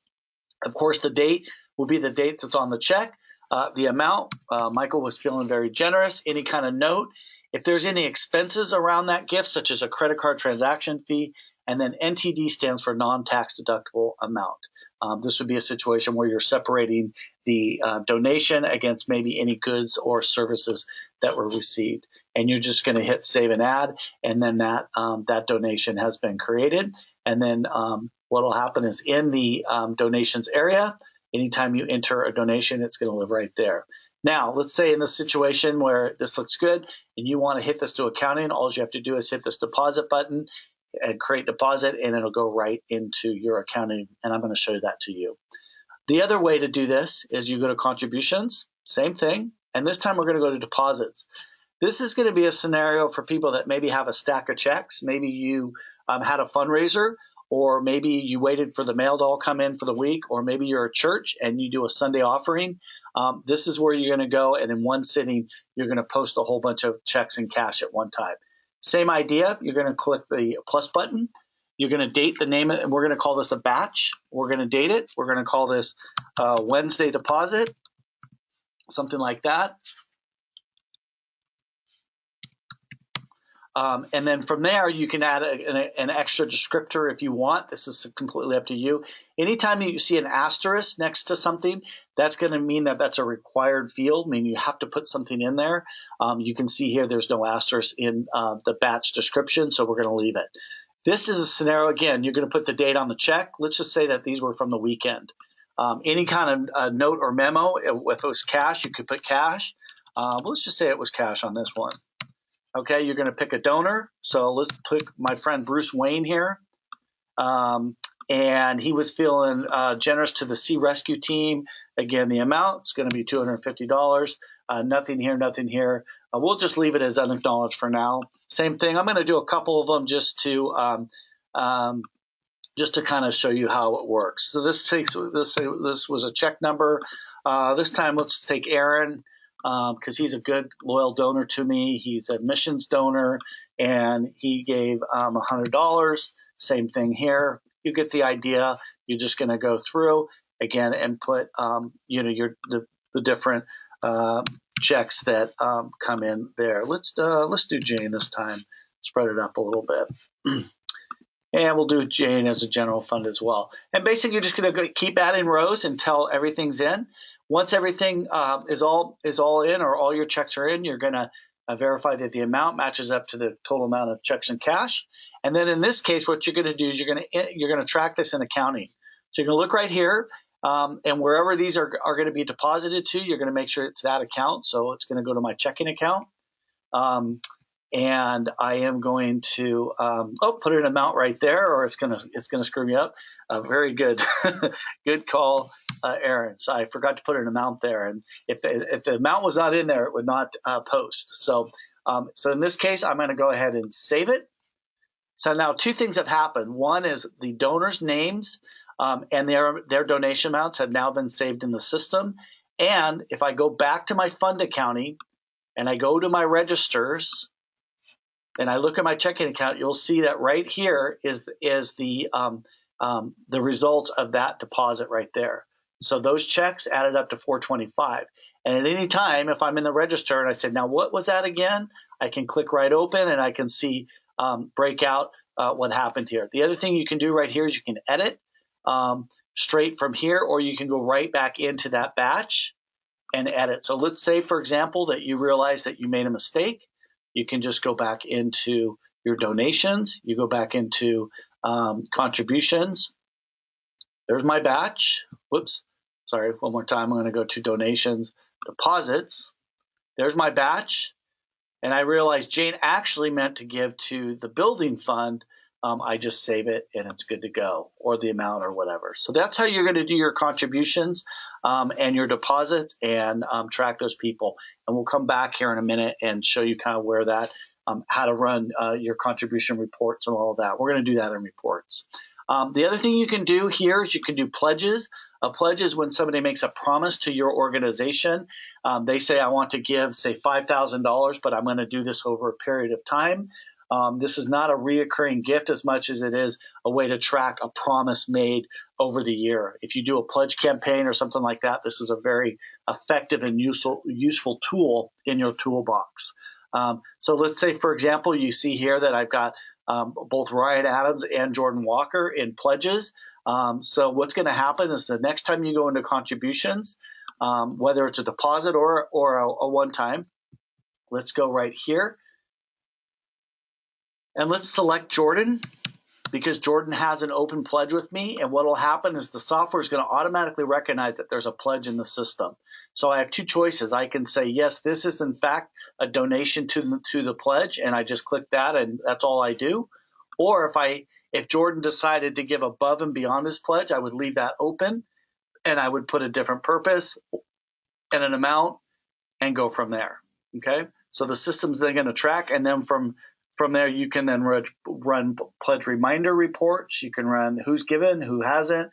Of course, the date will be the dates that's on the check. The amount, Michael was feeling very generous. Any kind of note. If there's any expenses around that gift, such as a credit card transaction fee, and then NTD stands for non-tax deductible amount. This would be a situation where you're separating the donation against maybe any goods or services that were received. And you're just going to hit save and add, and then that donation has been created. And then what will happen is in the donations area, anytime you enter a donation, it's going to live right there. Now, let's say in this situation where this looks good and you want to hit this to accounting, all you have to do is hit this deposit button and create deposit, and it'll go right into your accounting. And I'm going to show that to you. The other way to do this is you go to contributions, same thing. And this time we're going to go to deposits. This is going to be a scenario for people that maybe have a stack of checks. Maybe you had a fundraiser, or maybe you waited for the mail to all come in for the week, or maybe you're a church and you do a Sunday offering. This is where you're going to go, and in one sitting, you're going to post a whole bunch of checks and cash at one time. Same idea. You're going to click the plus button. You're going to date the name, and we're going to call this a batch. We're going to date it. We're going to call this Wednesday deposit, something like that. And then from there, you can add an extra descriptor if you want. This is completely up to you. Anytime you see an asterisk next to something, that's going to mean that that's a required field, meaning you have to put something in there. You can see here there's no asterisk in the batch description, so we're going to leave it. This is a scenario, again, you're going to put the date on the check. Let's just say that these were from the weekend. Any kind of note or memo, if it was cash, you could put cash. Let's just say it was cash on this one. Okay, you're going to pick a donor. So let's pick my friend Bruce Wayne here. And he was feeling generous to the Sea Rescue Team. Again, the amount is going to be $250. Nothing here, nothing here. We'll just leave it as unacknowledged for now. Same thing. I'm going to do a couple of them just to kind of show you how it works. So this was a check number. This time, let's take Aaron. Because he's a good, loyal donor to me. He's a missions donor, and he gave $100. Same thing here. You get the idea. You're just going to go through again and put, the different checks that come in there. Let's do Jane this time. Spread it up a little bit. And we'll do Jane as a general fund as well. And basically, you're just going to keep adding rows until everything's in. Once everything is all in, or all your checks are in, you're going to verify that the amount matches up to the total amount of checks and cash. And then in this case, what you're going to do is you're going to track this in accounting. So you're going to look right here, and wherever these are going to be deposited to, you're going to make sure it's that account. So it's going to go to my checking account. And I am going to put an amount right there, or it's gonna screw me up. Very good, good call, Aaron. So I forgot to put an amount there, and if the amount was not in there, it would not post. So in this case, I'm going to go ahead and save it. So now two things have happened. One is the donors' names and their donation amounts have now been saved in the system. And if I go back to my fund accounting and I go to my registers, and I look at my checking account, you'll see that right here is the result of that deposit right there. So those checks added up to $425. And at any time, if I'm in the register and I said, now what was that again? I can click right open and I can see break out what happened here. The other thing you can do right here is you can edit straight from here, or you can go right back into that batch and edit. So let's say, for example, that you realize that you made a mistake. You can just go back into your donations. You go back into contributions. There's my batch. Whoops. Sorry, one more time. I'm going to go to donations, deposits. There's my batch. And I realized Jane actually meant to give to the building fund. I just save it and it's good to go, or the amount or whatever. So that's how you're going to do your contributions and your deposits and track those people. And we'll come back here in a minute and show you kind of where that, how to run your contribution reports and all of that. We're going to do that in reports. The other thing you can do here is you can do pledges. A pledge is when somebody makes a promise to your organization. They say, I want to give, say, $5,000, but I'm going to do this over a period of time. This is not a reoccurring gift as much as it is a way to track a promise made over the year. If you do a pledge campaign or something like that, this is a very effective and useful tool in your toolbox. So let's say, for example, you see here that I've got both Ryan Adams and Jordan Walker in pledges. So what's going to happen is the next time you go into contributions, whether it's a deposit or a one-time, let's go right here. And let's select Jordan, because Jordan has an open pledge with me. And what will happen is the software is going to automatically recognize that there's a pledge in the system. So I have two choices. I can say, yes, this is in fact a donation to the pledge, and I just click that, and that's all I do. Or if Jordan decided to give above and beyond his pledge, I would leave that open, and I would put a different purpose and an amount and go from there. Okay. So the system's then going to track, and then from From there, you can then run pledge reminder reports. You can run who's given, who hasn't,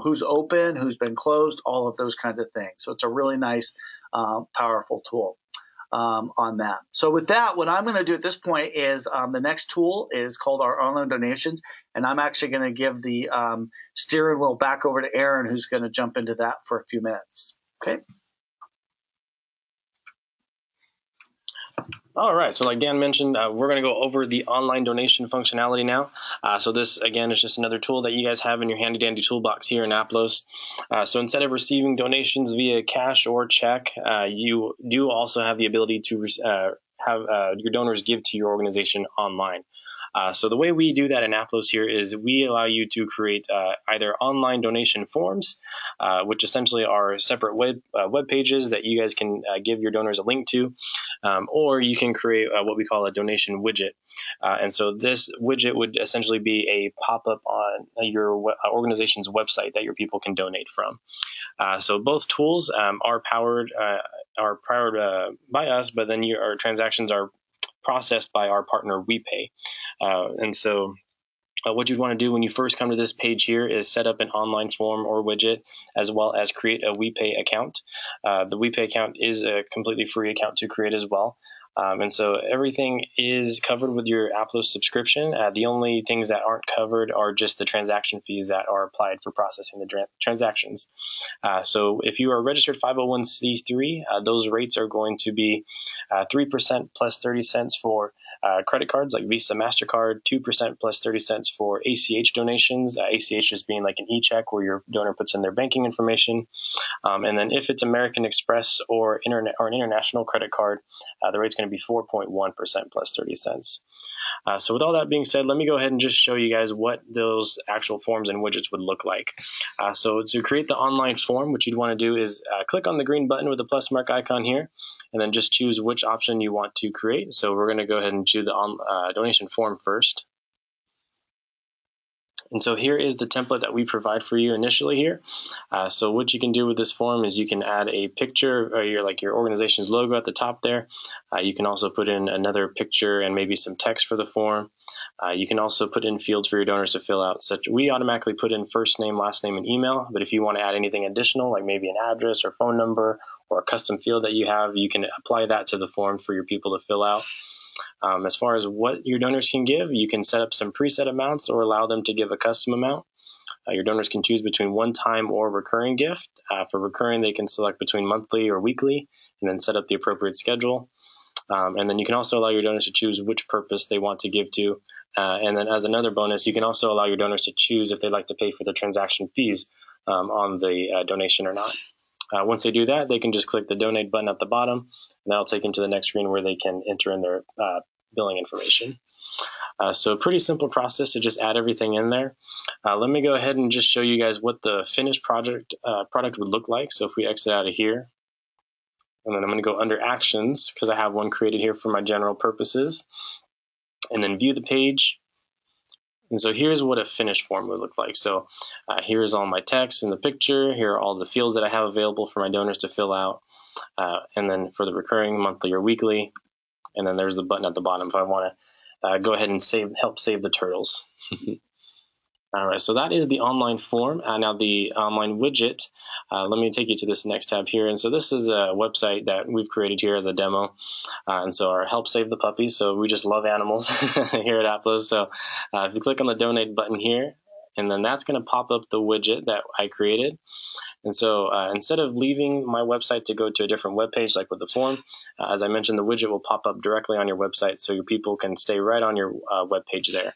who's open, who's been closed, all of those kinds of things. So it's a really nice, powerful tool on that. So with that, what I'm going to do at this point is the next tool is called our online donations, and I'm actually going to give the steering wheel back over to Aaron, who's going to jump into that for a few minutes. Okay. All right, so like Dan mentioned, we're going to go over the online donation functionality now. So this, again, is just another tool that you guys have in your handy-dandy toolbox here in Aplos. So instead of receiving donations via cash or check, you do also have the ability to have your donors give to your organization online. So the way we do that in Aplos here is we allow you to create either online donation forms, which essentially are separate web pages that you guys can give your donors a link to, or you can create what we call a donation widget. And so this widget would essentially be a pop-up on your organization's website that your people can donate from. So both tools are powered by us, but then our transactions are processed by our partner WePay. And so what you'd want to do when you first come to this page here is set up an online form or widget, as well as create a WePay account. The WePay account is a completely free account to create as well. And so everything is covered with your Aplos subscription. The only things that aren't covered are just the transaction fees that are applied for processing the transactions. So if you are a registered 501c3, those rates are going to be 3% plus 30 cents for credit cards like Visa, MasterCard, 2% plus 30 cents for ACH donations, ACH just being like an e-check where your donor puts in their banking information. And then if it's American Express or an international credit card, the rate's going to be 4.1% plus 30 cents. So with all that being said, let me go ahead and just show you guys what those actual forms and widgets would look like. So to create the online form, what you'd want to do is click on the green button with the plus mark icon here, and then just choose which option you want to create. So we're going to go ahead and choose the donation form first. And so here is the template that we provide for you initially here. So what you can do with this form is you can add a picture or your organization's logo at the top there. You can also put in another picture and maybe some text for the form. You can also put in fields for your donors to fill out. We automatically put in first name, last name, and email. But if you want to add anything additional, like maybe an address or phone number or a custom field that you have, you can apply that to the form for your people to fill out. As far as what your donors can give, you can set up some preset amounts or allow them to give a custom amount. Your donors can choose between one-time or recurring gift. For recurring, they can select between monthly or weekly and then set up the appropriate schedule. And then you can also allow your donors to choose which purpose they want to give to. And then as another bonus, you can also allow your donors to choose if they'd like to pay for the transaction fees on the donation or not. Once they do that, they can just click the donate button at the bottom, and that'll take them to the next screen where they can enter in their billing information. So a pretty simple process to just add everything in there. Let me go ahead and just show you guys what the finished product would look like. So if we exit out of here, and then I'm going to go under actions because I have one created here for my general purposes, and then view the page. And so here's what a finished form would look like. So here's all my text in the picture. Here are all the fields that I have available for my donors to fill out. And then for the recurring, monthly or weekly. And then there's the button at the bottom if I want to go ahead and help save the turtles. All right, so that is the online form. Now the online widget, let me take you to this next tab here. And so this is a website that we've created here as a demo. And so our help save the puppies. So we just love animals here at Aplos. So if you click on the donate button here, and then that's going to pop up the widget that I created. And so instead of leaving my website to go to a different web page like with the form, as I mentioned, the widget will pop up directly on your website so your people can stay right on your web page there.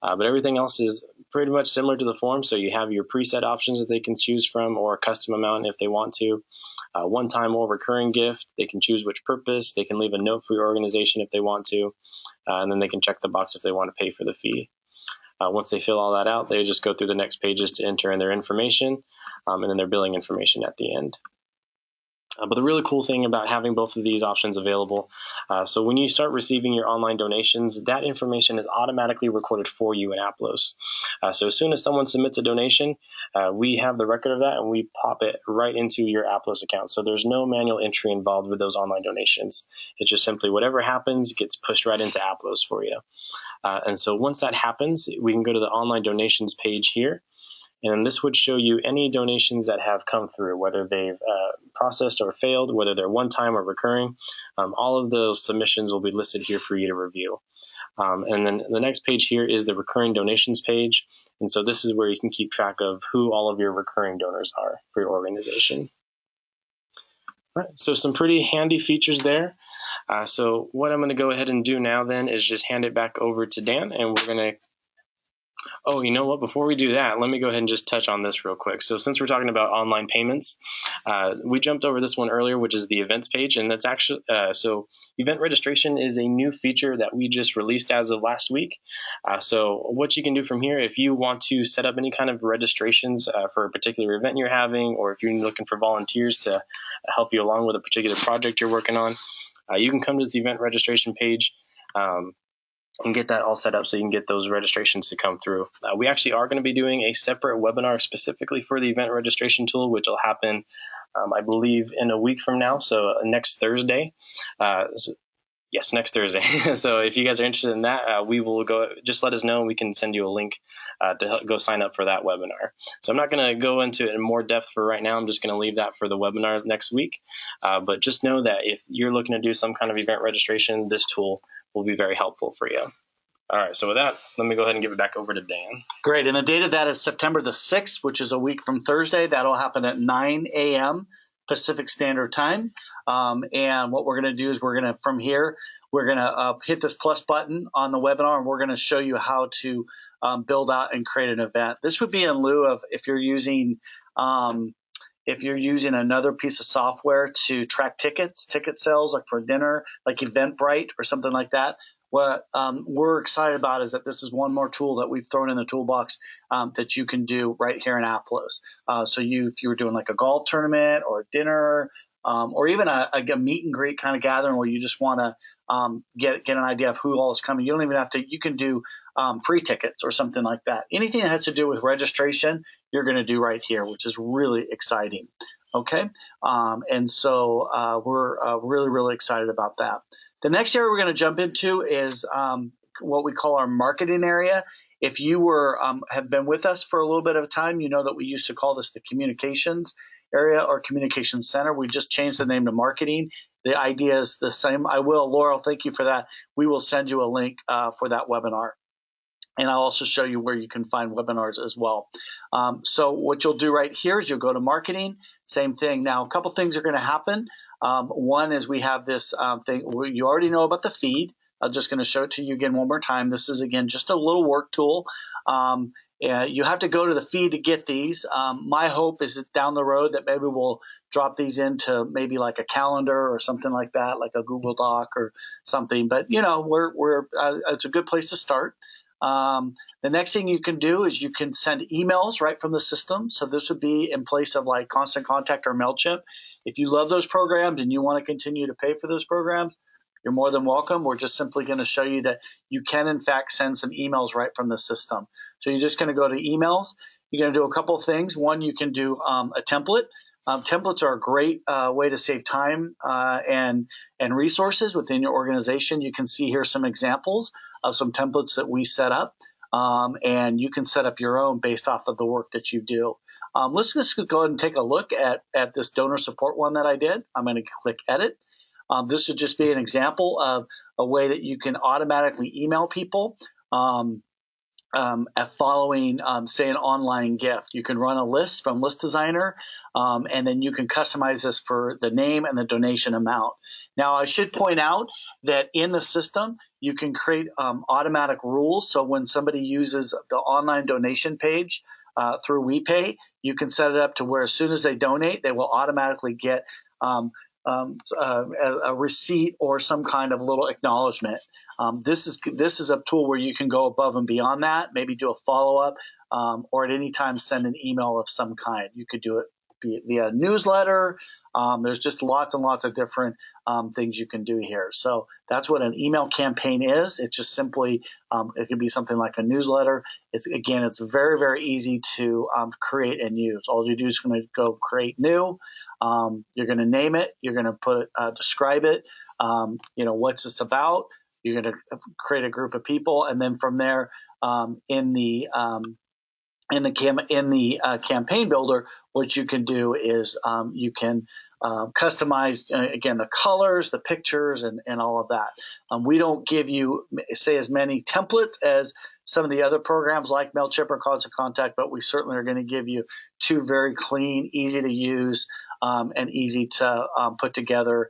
But everything else is pretty much similar to the form. So you have your preset options that they can choose from, or a custom amount if they want to. One-time or recurring gift, they can choose which purpose. They can leave a note for your organization if they want to. And then they can check the box if they want to pay for the fee. Once they fill all that out, they just go through the next pages to enter in their information and then their billing information at the end. But the really cool thing about having both of these options available, so when you start receiving your online donations, that information is automatically recorded for you in Aplos. So as soon as someone submits a donation, we have the record of that and we pop it right into your Aplos account. So there's no manual entry involved with those online donations. It's just simply whatever happens gets pushed right into Aplos for you. And so once that happens, we can go to the online donations page here. And this would show you any donations that have come through, whether they've processed or failed, whether they're one-time or recurring. All of those submissions will be listed here for you to review. And then the next page here is the recurring donations page. And so this is where you can keep track of who all of your recurring donors are for your organization. All right, so some pretty handy features there. So what I'm going to go ahead and do now then is just hand it back over to Dan, and we're going to Oh, you know what? Before we do that, let me go ahead and just touch on this real quick. So since we're talking about online payments, we jumped over this one earlier, which is the events page. And that's actually, so event registration is a new feature that we just released as of last week. So what you can do from here, if you want to set up any kind of registrations for a particular event you're having, or if you're looking for volunteers to help you along with a particular project you're working on, you can come to this event registration page. And get that all set up so you can get those registrations to come through. We actually are going to be doing a separate webinar specifically for the event registration tool, which will happen, I believe, in a week from now, so next Thursday. Yes, next Thursday. So if you guys are interested in that, we will go, just let us know and we can send you a link to go sign up for that webinar. So I'm not going to go into it in more depth for right now. I'm just going to leave that for the webinar next week. But just know that if you're looking to do some kind of event registration, this tool will be very helpful for you. All right, so with that, let me go ahead and give it back over to Dan. Great, and the date of that is September the 6th, which is a week from Thursday. That'll happen at 9 a.m. Pacific Standard Time. And what we're going to do is from here, we're going to hit this plus button on the webinar, and we're going to show you how to build out and create an event. This would be in lieu of if you're using another piece of software to track ticket sales, like for dinner, like Eventbrite or something like that. What we're excited about is that this is one more tool that we've thrown in the toolbox that you can do right here in Aplos. So if you were doing like a golf tournament or a dinner, or even a meet and greet kind of gathering where you just want to get an idea of who all is coming. You don't even have to. You can do free tickets or something like that. Anything that has to do with registration, you're going to do right here, which is really exciting. Okay, and so we're really, really excited about that. The next area we're going to jump into is what we call our marketing area. If you have been with us for a little bit of time, you know that we used to call this the communications area or communications center. We just changed the name to marketing. The idea is the same. Laurel, thank you for that. We will send you a link for that webinar. And I'll also show you where you can find webinars as well. So what you'll do right here is you'll go to marketing, same thing. Now, a couple things are going to happen. One is we have this thing, you already know about the feed. I'm just going to show it to you again one more time. This is, again, just a little work tool. You have to go to the feed to get these. My hope is that down the road that maybe we'll drop these into maybe like a calendar or something like that, like a Google Doc or something. But, you know, it's a good place to start. The next thing you can do is you can send emails right from the system. So this would be in place of like Constant Contact or MailChimp. If you love those programs and you want to continue to pay for those programs, you're more than welcome. We're just simply going to show you that you can, in fact, send some emails right from the system. So you're just going to go to emails. You're going to do a couple of things. One, you can do a template. Templates are a great way to save time and resources within your organization. You can see here some examples of some templates that we set up, and you can set up your own based off of the work that you do. Let's just go ahead and take a look at this donor support one that I did. I'm going to click Edit. This would just be an example of a way that you can automatically email people following, say, an online gift. You can run a list from List Designer, and then you can customize this for the name and the donation amount. Now, I should point out that in the system, you can create automatic rules. So when somebody uses the online donation page through WePay, you can set it up to where as soon as they donate, they will automatically get a receipt or some kind of little acknowledgement. This is a tool where you can go above and beyond that, maybe do a follow-up, or at any time send an email of some kind. You could do it via newsletter. There's just lots and lots of different things you can do here. So that's what an email campaign is. It's just simply, it could be something like a newsletter. It's very, very easy to create and use. All you do is going to go create new. You're going to name it. You're going to describe it. What's this about? You're going to create a group of people, and then from there, in the campaign builder, what you can do is you can customize again the colors, the pictures, and all of that. We don't give you as many templates as some of the other programs like MailChimp or Constant Contact, but we certainly are going to give you two very clean, easy to use, and easy to put together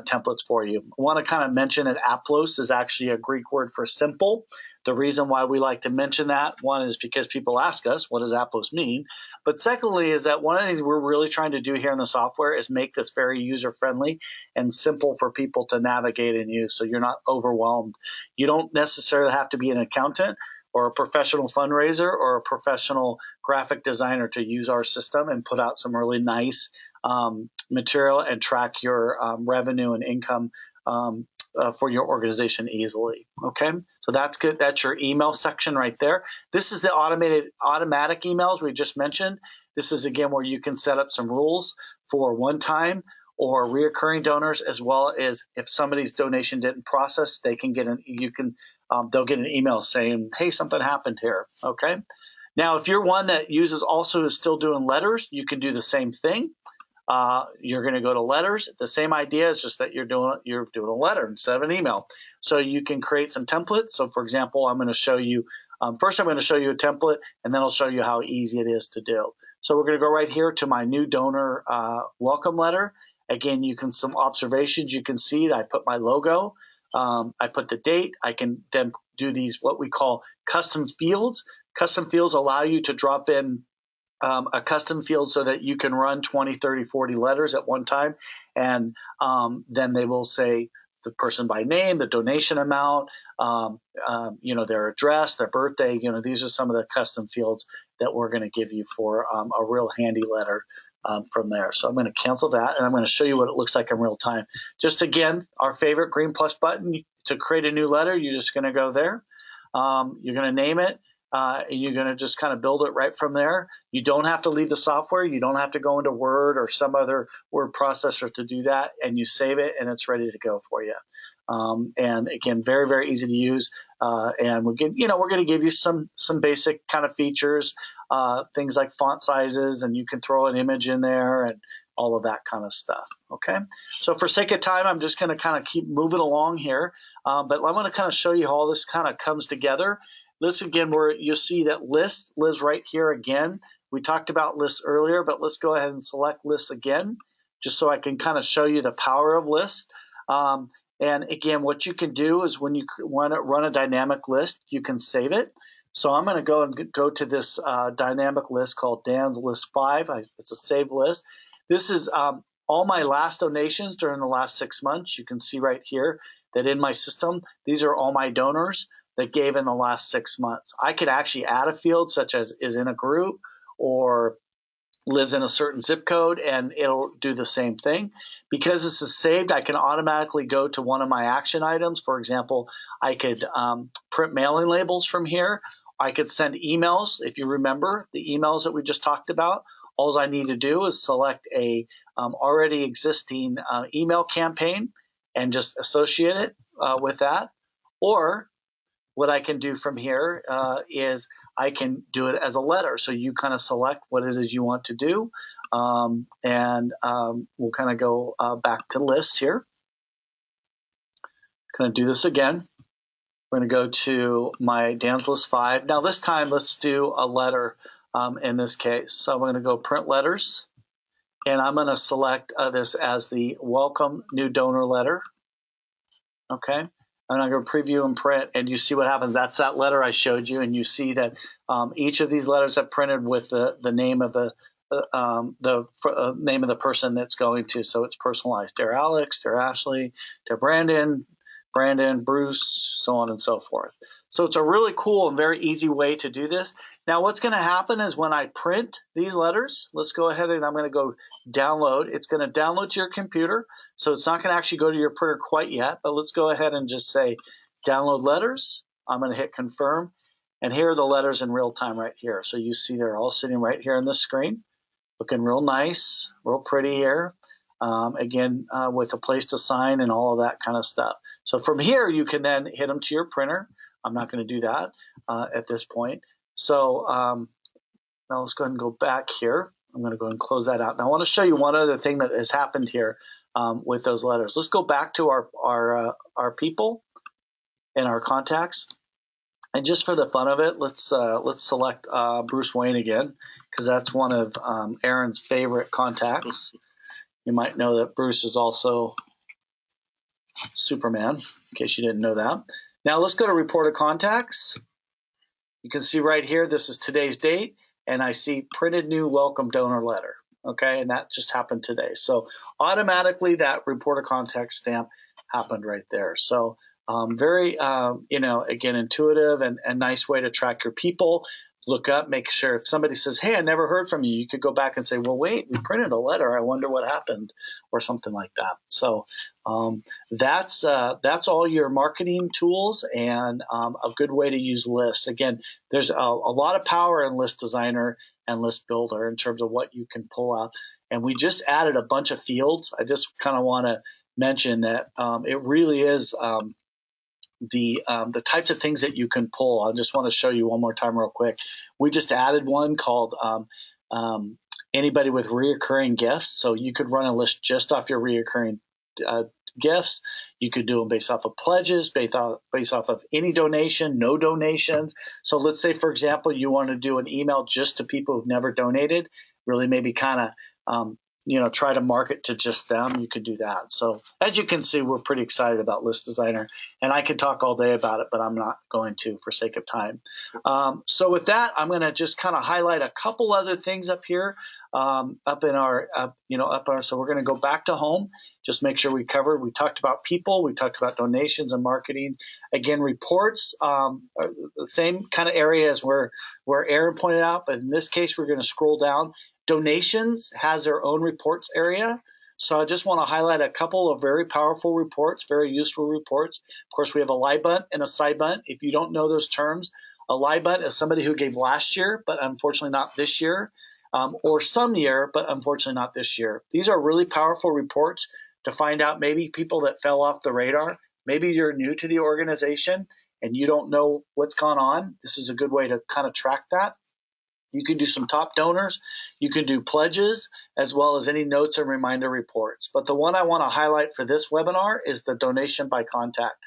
templates for you. I want to kind of mention that Aplos is actually a Greek word for simple. The reason why we like to mention that, one, is because people ask us, what does Aplos mean? But secondly, is that one of the things we're really trying to do here in the software is make this very user-friendly and simple for people to navigate and use, so you're not overwhelmed. You don't necessarily have to be an accountant or a professional fundraiser or a professional graphic designer to use our system and put out some really nice material and track your revenue and income for your organization easily. Okay, so that's good. That's your email section right there. This is the automatic emails we just mentioned. This is again where you can set up some rules for one-time or reoccurring donors, as well as if somebody's donation didn't process, they can get they'll get an email saying, hey, something happened here. Okay. Now, if you're one that is still doing letters, you can do the same thing. You're going to go to letters. The same idea is just that you're doing a letter instead of an email. So you can create some templates. So for example, I'm going to show you, first I'm going to show you a template, and then I'll show you how easy it is to do. So we're going to go right here to my new donor welcome letter. Again, some observations you can see that I put my logo. I put the date. I can then do these, what we call custom fields. Custom fields allow you to drop in a custom field so that you can run 20, 30, 40 letters at one time. And then they will say the person by name, the donation amount, their address, their birthday. These are some of the custom fields that we're going to give you for a real handy letter from there. So I'm going to cancel that, and I'm going to show you what it looks like in real time. Just again, our favorite green plus button to create a new letter. You're just going to go there. You're going to name it. And you're going to just kind of build it right from there. You don't have to leave the software. You don't have to go into Word or some other word processor to do that. And you save it, and it's ready to go for you. And again, very, very easy to use. And we're going to give you some basic kind of features, things like font sizes, and you can throw an image in there and all of that kind of stuff. Okay. So for sake of time, I'm just going to kind of keep moving along here. But I want to kind of show you how all this kind of comes together. This again, where you'll see that list lives right here again. We talked about lists earlier, but let's go ahead and select lists again, just so I can kind of show you the power of lists. And again, what you can do is when you want to run a dynamic list, you can save it. So I'm going to go to this dynamic list called Dan's List 5. It's a saved list. This is all my last donations during the last 6 months. You can see right here that in my system, these are all my donors that gave in the last 6 months. I could actually add a field such as is in a group or lives in a certain zip code, and it'll do the same thing. Because this is saved, I can automatically go to one of my action items. For example, I could print mailing labels from here. I could send emails. If you remember the emails that we just talked about, all I need to do is select a already existing email campaign and just associate it with that. Or what I can do from here is I can do it as a letter. So you kind of select what it is you want to do. And we'll kind of go back to lists here. Kind of do this again. We're going to go to my Dan's List 5. Now this time, let's do a letter in this case. So I'm going to go print letters. And I'm going to select this as the welcome new donor letter. Okay. And I'm going to preview and print, and you see what happens. That's that letter I showed you, and you see that each of these letters have printed with the name of the name of the person that's going to. So it's personalized. Dear Alex, dear Ashley, dear Brandon, Bruce, so on and so forth. So it's a really cool and very easy way to do this. Now what's going to happen is when I print these letters, let's go ahead and I'm going to go download. It's going to download to your computer. So it's not going to actually go to your printer quite yet, but let's go ahead and just say download letters. I'm going to hit confirm. And here are the letters in real time right here. So you see they're all sitting right here on the screen, looking real nice, real pretty here. Again, with a place to sign and all of that kind of stuff. So from here, you can then hit them to your printer. I'm not going to do that at this point. So now let's go ahead and go back here. I'm going to go ahead and close that out. Now I want to show you one other thing that has happened here with those letters. Let's go back to our people and our contacts. And just for the fun of it, let's select Bruce Wayne again, because that's one of Aaron's favorite contacts. You might know that Bruce is also Superman, in case you didn't know that. Now let's go to Report of Contacts. You can see right here, this is today's date, and I see printed new welcome donor letter. Okay, and that just happened today. So automatically that Report of Contacts stamp happened right there. So very, again, intuitive and nice way to track your people. Look up, make sure if somebody says, hey, I never heard from you, you could go back and say, well, wait, we printed a letter. I wonder what happened, or something like that. So that's all your marketing tools and a good way to use lists. Again, there's a lot of power in List Designer and List Builder in terms of what you can pull out. And we just added a bunch of fields. I just kind of want to mention that it really is the types of things that you can pull. I just want to show you one more time real quick. We just added one called anybody with reoccurring gifts. So you could run a list just off your reoccurring gifts. You could do them based off of pledges, based off of any donation, no donations. So let's say, for example, you want to do an email just to people who've never donated, really maybe kind of try to market to just them. You could do that. So as you can see, we're pretty excited about List Designer, and I could talk all day about it, but I'm not going to for sake of time. So with that, I'm going to just kind of highlight a couple other things up here, so we're going to go back to home, just make sure we talked about people, we talked about donations and marketing. Again, reports, are the same kind of area as where Aaron pointed out, but in this case, we're going to scroll down. Donations has their own reports area. So I just want to highlight a couple of very powerful reports, very useful reports. Of course, we have a lie bunt and a side bunt. If you don't know those terms, a lie bunt is somebody who gave last year, but unfortunately not this year, or some year, but unfortunately not this year. These are really powerful reports to find out maybe people that fell off the radar. Maybe you're new to the organization and you don't know what's gone on. This is a good way to kind of track that. You can do some top donors. You can do pledges, as well as any notes and reminder reports. But the one I want to highlight for this webinar is the donation by contact.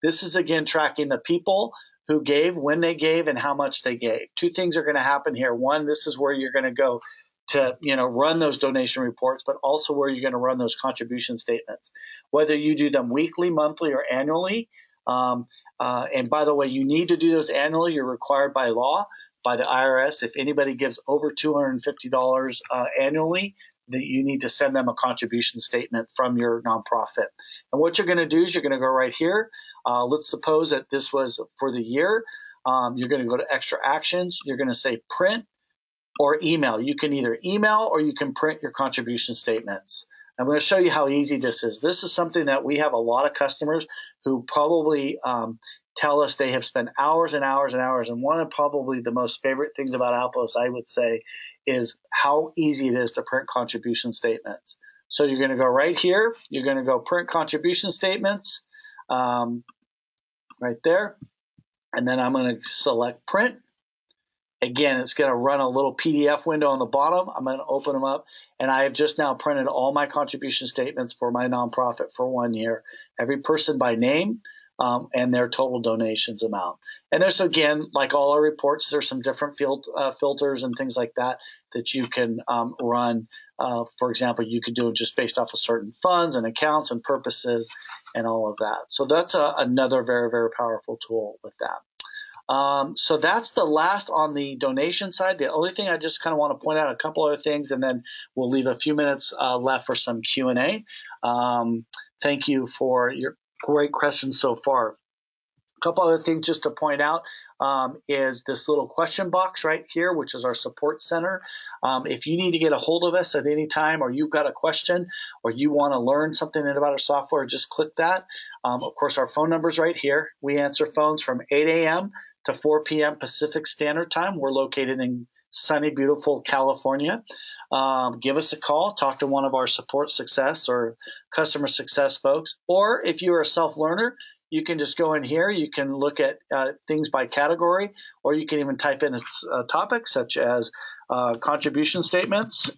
This is, again, tracking the people who gave, when they gave, and how much they gave. Two things are going to happen here. One, this is where you're going to go to run those donation reports, but also where you're going to run those contribution statements. Whether you do them weekly, monthly, or annually. And by the way, you need to do those annually. You're required by law, by the IRS. If anybody gives over $250 annually, that you need to send them a contribution statement from your nonprofit. And what you're going to do is you're going to go right here. Let's suppose that this was for the year. You're going to go to extra actions. You're going to say print or email. You can either email or you can print your contribution statements. I'm going to show you how easy this is. This is something that we have a lot of customers who probably tell us they have spent hours and hours and hours. And one of probably the most favorite things about Aplos, I would say, is how easy it is to print contribution statements. So you're going to go right here. You're going to go print contribution statements right there. And then I'm going to select print. Again, it's going to run a little PDF window on the bottom. I'm going to open them up. And I have just now printed all my contribution statements for my nonprofit for 1 year. Every person by name. And their total donations amount. And there's, again, like all our reports, there's some different filters and things like that you can run. For example, you could do it just based off of certain funds and accounts and purposes and all of that. So that's another very, very powerful tool with that. So that's the last on the donation side. The only thing I just kind of want to point out a couple other things, and then we'll leave a few minutes left for some Q&A. Thank you for your great questions so far. couple other things just to point out is this little question box right here, which is our support center. If you need to get a hold of us at any time, or you've got a question, or you want to learn something about our software, just click that. Of course, our phone number is right here. We answer phones from 8 a.m. to 4 p.m. Pacific Standard Time. We're located in sunny, beautiful California. Give us a call, talk to one of our support success or customer success folks. Or if you're a self-learner, you can just go in here. You can look at things by category, or you can even type in a topic such as contribution statements,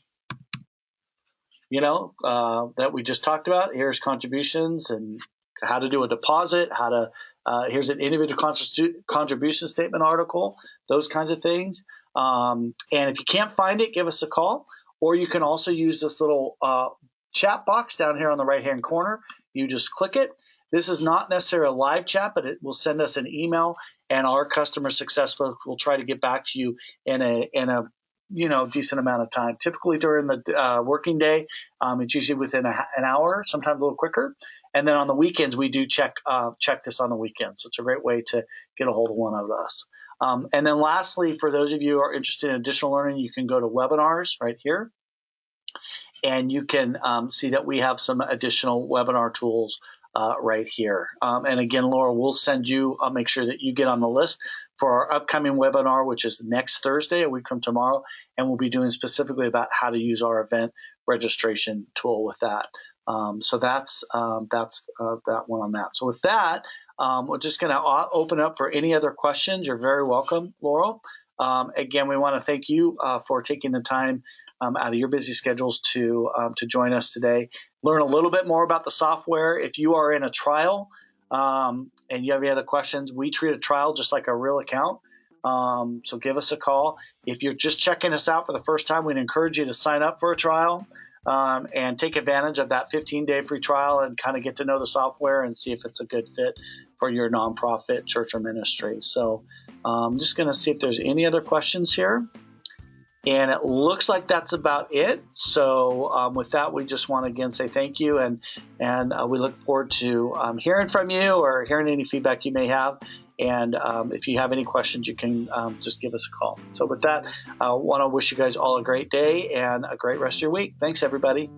that we just talked about. Here's contributions and how to do a deposit, here's an individual contribution statement article, those kinds of things. And if you can't find it, give us a call, or you can also use this little chat box down here on the right-hand corner. You just click it. This is not necessarily a live chat, but it will send us an email, and our customer success folks will try to get back to you in a decent amount of time. Typically during the working day, it's usually within an hour, sometimes a little quicker. And then on the weekends, we do check this on the weekends. So it's a great way to get a hold of one of us. And then lastly, for those of you who are interested in additional learning, you can go to webinars right here. And you can see that we have some additional webinar tools right here. And again, Laura, we'll send you, I'll make sure that you get on the list for our upcoming webinar, which is next Thursday, a week from tomorrow. And we'll be doing specifically about how to use our event registration tool with that. So that's that one on that. So with that, we're just going to open up for any other questions. You're very welcome, Laurel. Again, we want to thank you for taking the time out of your busy schedules to join us today. Learn a little bit more about the software. If you are in a trial and you have any other questions, we treat a trial just like a real account. So give us a call. If you're just checking us out for the first time, we'd encourage you to sign up for a trial and take advantage of that 15-day free trial and kind of get to know the software and see if it's a good fit for your nonprofit, church, or ministry. So I'm just going to see if there's any other questions here. And it looks like that's about it. So with that, we just want to again say thank you, and we look forward to hearing from you or hearing any feedback you may have. And if you have any questions, you can just give us a call. So with that, I want to wish you guys all a great day and a great rest of your week. Thanks, everybody.